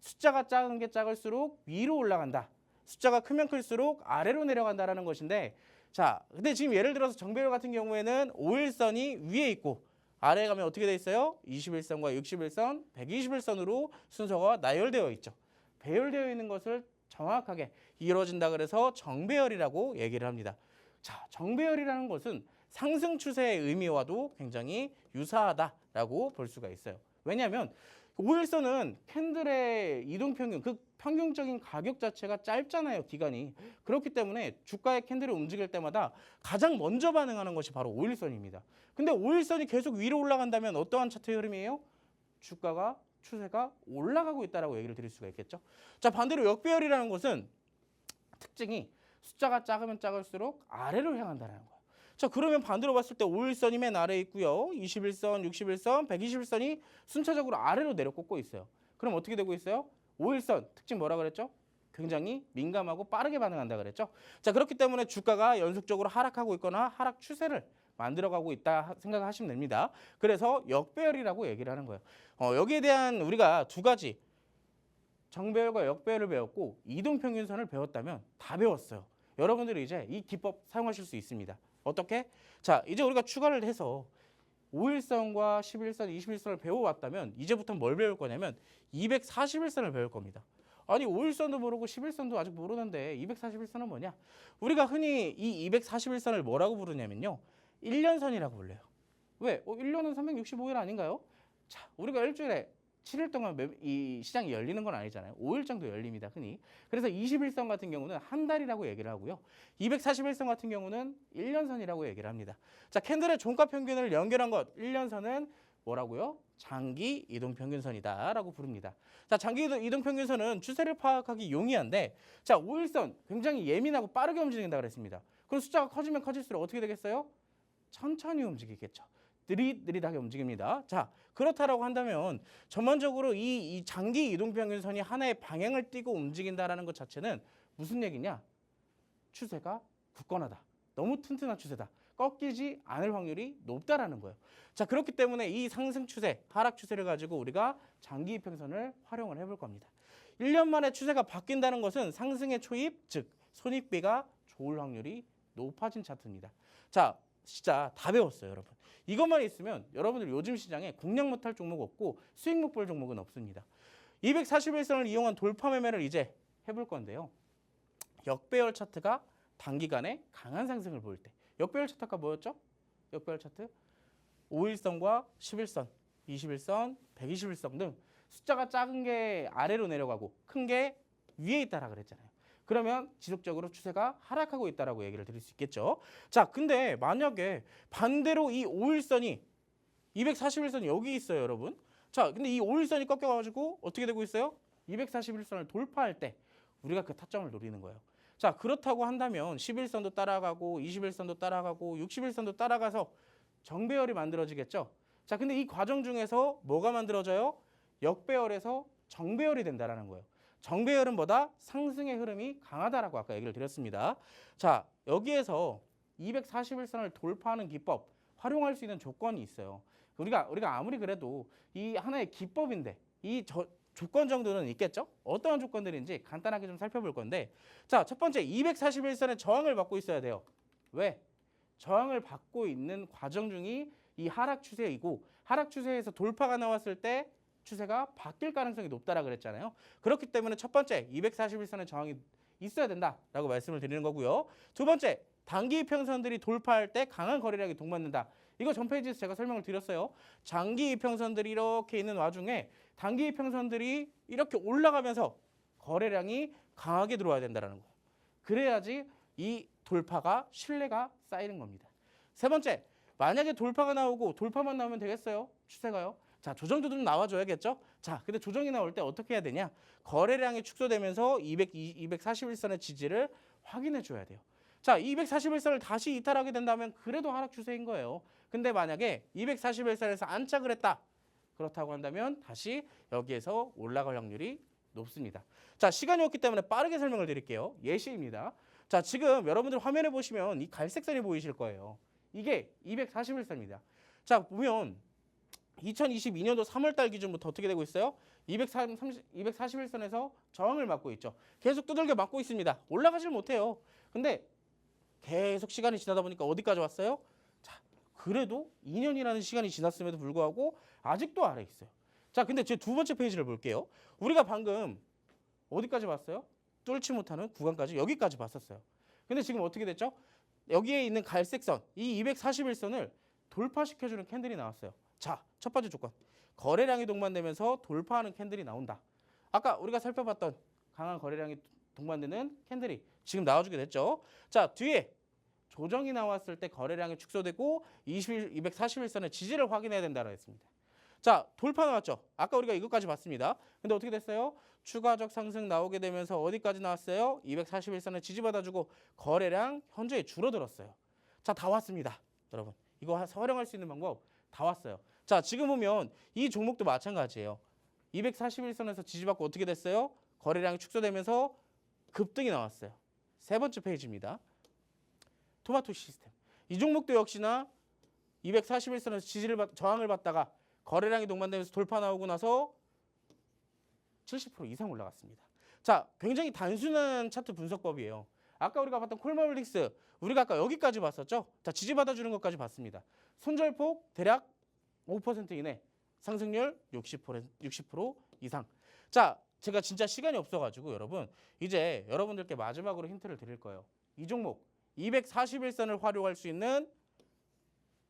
숫자가 작은 게 작을수록 위로 올라간다. 숫자가 크면 클수록 아래로 내려간다라는 것인데, 자, 근데 지금 예를 들어서 정배열 같은 경우에는 5일선이 위에 있고 아래에 가면 어떻게 돼 있어요? 21선과 61선, 121선으로 순서가 나열되어 있죠. 배열되어 있는 것을 정확하게 이루어진다 그래서 정배열이라고 얘기를 합니다. 자, 정배열이라는 것은 상승 추세의 의미와도 굉장히 유사하다라고 볼 수가 있어요. 왜냐하면 5일선은 캔들의 이동평균, 그 평균적인 가격 자체가 짧잖아요, 기간이. 그렇기 때문에 주가의 캔들이 움직일 때마다 가장 먼저 반응하는 것이 바로 5일선입니다. 근데 5일선이 계속 위로 올라간다면 어떠한 차트 흐름이에요? 주가가 추세가 올라가고 있다라고 얘기를 드릴 수가 있겠죠. 자, 반대로 역배열이라는 것은 특징이 숫자가 작으면 작을수록 아래로 향한다는 거예요. 자, 그러면 반대로 봤을 때 5일선이 맨 아래에 있고요. 21선, 61선, 121선이 순차적으로 아래로 내려 꽂고 있어요. 그럼 어떻게 되고 있어요? 5일선 특징 뭐라 그랬죠? 굉장히 민감하고 빠르게 반응한다 그랬죠. 자, 그렇기 때문에 주가가 연속적으로 하락하고 있거나 하락 추세를 만들어가고 있다 생각하시면 됩니다. 그래서 역배열이라고 얘기를 하는 거예요. 여기에 대한 우리가 두 가지 정배열과 역배열을 배웠고 이동평균선을 배웠다면 다 배웠어요. 여러분들이 이제 이 기법 사용하실 수 있습니다. 어떻게? 자, 이제 우리가 추가를 해서 5일선과 11선, 21선을 배워왔다면 이제부터 뭘 배울 거냐면 241선을 배울 겁니다. 아니 5일선도 모르고 11선도 아직 모르는데 241선은 뭐냐? 우리가 흔히 이 241선을 뭐라고 부르냐면요. 1년선이라고 불러요. 왜? 1년은 365일 아닌가요? 자, 우리가 일주일에 7일 동안 이 시장이 열리는 건 아니잖아요. 5일 정도 열립니다, 흔히. 그래서 21선 같은 경우는 한 달이라고 얘기를 하고요. 241선 같은 경우는 1년선이라고 얘기를 합니다. 자, 캔들의 종가 평균을 연결한 것, 1년선은 뭐라고요? 장기 이동평균선이다라고 부릅니다. 자, 장기 이동평균선은 추세를 파악하기 용이한데, 자, 5일선 굉장히 예민하고 빠르게 움직인다 그랬습니다. 그럼 숫자가 커지면 커질수록 어떻게 되겠어요? 천천히 움직이겠죠. 느릿느릿하게 움직입니다. 자, 그렇다라고 한다면 전반적으로 이 장기 이동평균선이 하나의 방향을 띠고 움직인다라는 것 자체는 무슨 얘기냐? 추세가 굳건하다. 너무 튼튼한 추세다. 꺾이지 않을 확률이 높다라는 거예요. 자, 그렇기 때문에 이 상승 추세, 하락 추세를 가지고 우리가 장기 이평선을 활용을 해볼 겁니다. 1년 만에 추세가 바뀐다는 것은 상승의 초입, 즉 손익비가 좋을 확률이 높아진 차트입니다. 자, 진짜 다 배웠어요, 여러분. 이것만 있으면 여러분들 요즘 시장에 공략 못할 종목 없고 수익 못 볼 종목은 없습니다. 241선을 이용한 돌파 매매를 이제 해볼 건데요. 역배열 차트가 단기간에 강한 상승을 보일 때. 역배열 차트가 뭐였죠? 역배열 차트 5일선과 11선, 21선, 121선 등 숫자가 작은 게 아래로 내려가고 큰 게 위에 있다라 그랬잖아요. 그러면 지속적으로 추세가 하락하고 있다라고 얘기를 드릴 수 있겠죠. 자, 근데 만약에 반대로 이 5일선이 241선이 여기 있어요, 여러분. 자, 근데 이 5일선이 꺾여가지고 어떻게 되고 있어요? 241선을 돌파할 때 우리가 그 타점을 노리는 거예요. 자, 그렇다고 한다면 11선도 따라가고 21선도 따라가고 61선도 따라가서 정배열이 만들어지겠죠. 자, 근데 이 과정 중에서 뭐가 만들어져요? 역배열에서 정배열이 된다라는 거예요. 정배열은 뭐다? 상승의 흐름이 강하다라고 아까 얘기를 드렸습니다. 자, 여기에서 241선을 돌파하는 기법, 활용할 수 있는 조건이 있어요. 우리가 아무리 그래도 이 하나의 기법인데 이 조건 정도는 있겠죠? 어떠한 조건들인지 간단하게 좀 살펴볼 건데, 자, 첫 번째 241선의 저항을 받고 있어야 돼요. 왜? 저항을 받고 있는 과정 중이 이 하락 추세이고, 하락 추세에서 돌파가 나왔을 때 추세가 바뀔 가능성이 높다라 그랬잖아요. 그렇기 때문에 첫 번째 241선의 저항이 있어야 된다라고 말씀을 드리는 거고요. 두 번째, 단기 이평선들이 돌파할 때 강한 거래량이 동반된다. 이거 전 페이지에서 제가 설명을 드렸어요. 장기 이평선들이 이렇게 있는 와중에 단기 이평선들이 이렇게 올라가면서 거래량이 강하게 들어와야 된다는 거예요. 그래야지 이 돌파가 신뢰가 쌓이는 겁니다. 세 번째, 만약에 돌파가 나오고 돌파만 나오면 되겠어요? 추세가요? 자, 조정도 좀 나와줘야겠죠? 자, 근데 조정이 나올 때 어떻게 해야 되냐? 거래량이 축소되면서 241선의 지지를 확인해 줘야 돼요. 자, 241선을 다시 이탈하게 된다면 그래도 하락 추세인 거예요. 근데 만약에 241선에서 안착을 했다. 그렇다고 한다면 다시 여기에서 올라갈 확률이 높습니다. 자, 시간이 없기 때문에 빠르게 설명을 드릴게요. 예시입니다. 자, 지금 여러분들 화면에 보시면 이 갈색 선이 보이실 거예요. 이게 241선입니다. 자, 보면 2022년도 3월 달 기준부터 어떻게 되고 있어요? 241선에서 저항을 맞고 있죠. 계속 두들겨 맞고 있습니다. 올라가질 못해요. 근데 계속 시간이 지나다 보니까 어디까지 왔어요? 자, 그래도 2년이라는 시간이 지났음에도 불구하고 아직도 아래에 있어요. 자, 근데 제 두 번째 페이지를 볼게요. 우리가 방금 어디까지 봤어요? 뚫지 못하는 구간까지 여기까지 봤었어요. 근데 지금 어떻게 됐죠? 여기에 있는 갈색 선, 이 241선을 돌파시켜주는 캔들이 나왔어요. 자, 첫 번째 조건. 거래량이 동반되면서 돌파하는 캔들이 나온다. 아까 우리가 살펴봤던 강한 거래량이 동반되는 캔들이 지금 나와주게 됐죠. 자, 뒤에 조정이 나왔을 때 거래량이 축소되고 241선의 지지를 확인해야 된다고 했습니다. 자, 돌파 나왔죠. 아까 우리가 이것까지 봤습니다. 근데 어떻게 됐어요? 추가적 상승 나오게 되면서 어디까지 나왔어요? 241선을 지지받아주고 거래량 현저히 줄어들었어요. 자, 다 왔습니다. 여러분, 이거 활용할 수 있는 방법 다 왔어요. 자, 지금 보면 이 종목도 마찬가지예요. 241선에서 지지받고 어떻게 됐어요? 거래량이 축소되면서 급등이 나왔어요. 세 번째 페이지입니다. 토마토 시스템. 이 종목도 역시나 241선에서 저항을 받다가 거래량이 동반되면서 돌파 나오고 나서 70% 이상 올라갔습니다. 자, 굉장히 단순한 차트 분석법이에요. 아까 우리가 봤던 콜마블릭스, 우리가 아까 여기까지 봤었죠? 자, 지지받아주는 것까지 봤습니다. 손절폭 대략 5% 이내, 상승률 60% 이상. 자, 제가 진짜 시간이 없어가지고 여러분, 이제 여러분들께 마지막으로 힌트를 드릴 거예요. 이 종목 241선을 활용할 수 있는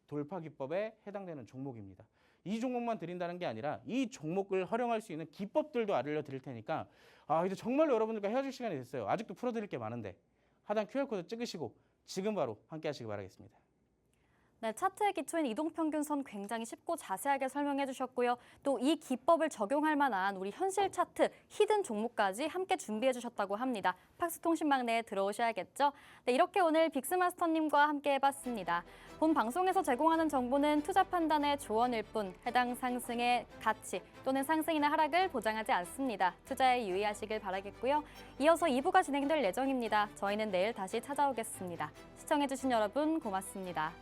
돌파 기법에 해당되는 종목입니다. 이 종목만 드린다는 게 아니라 이 종목을 활용할 수 있는 기법들도 알려드릴 테니까, 이제 정말로 여러분들과 헤어질 시간이 됐어요. 아직도 풀어드릴 게 많은데 하단 QR코드 찍으시고 지금 바로 함께 하시기 바라겠습니다. 네, 차트의 기초인 이동평균선 굉장히 쉽고 자세하게 설명해 주셨고요. 또 이 기법을 적용할 만한 우리 현실 차트, 히든 종목까지 함께 준비해 주셨다고 합니다. 팍스통신망 내에 들어오셔야겠죠? 네, 이렇게 오늘 빅스마스터님과 함께 해봤습니다. 본 방송에서 제공하는 정보는 투자 판단의 조언일 뿐 해당 상승의 가치 또는 상승이나 하락을 보장하지 않습니다. 투자에 유의하시길 바라겠고요. 이어서 2부가 진행될 예정입니다. 저희는 내일 다시 찾아오겠습니다. 시청해주신 여러분 고맙습니다.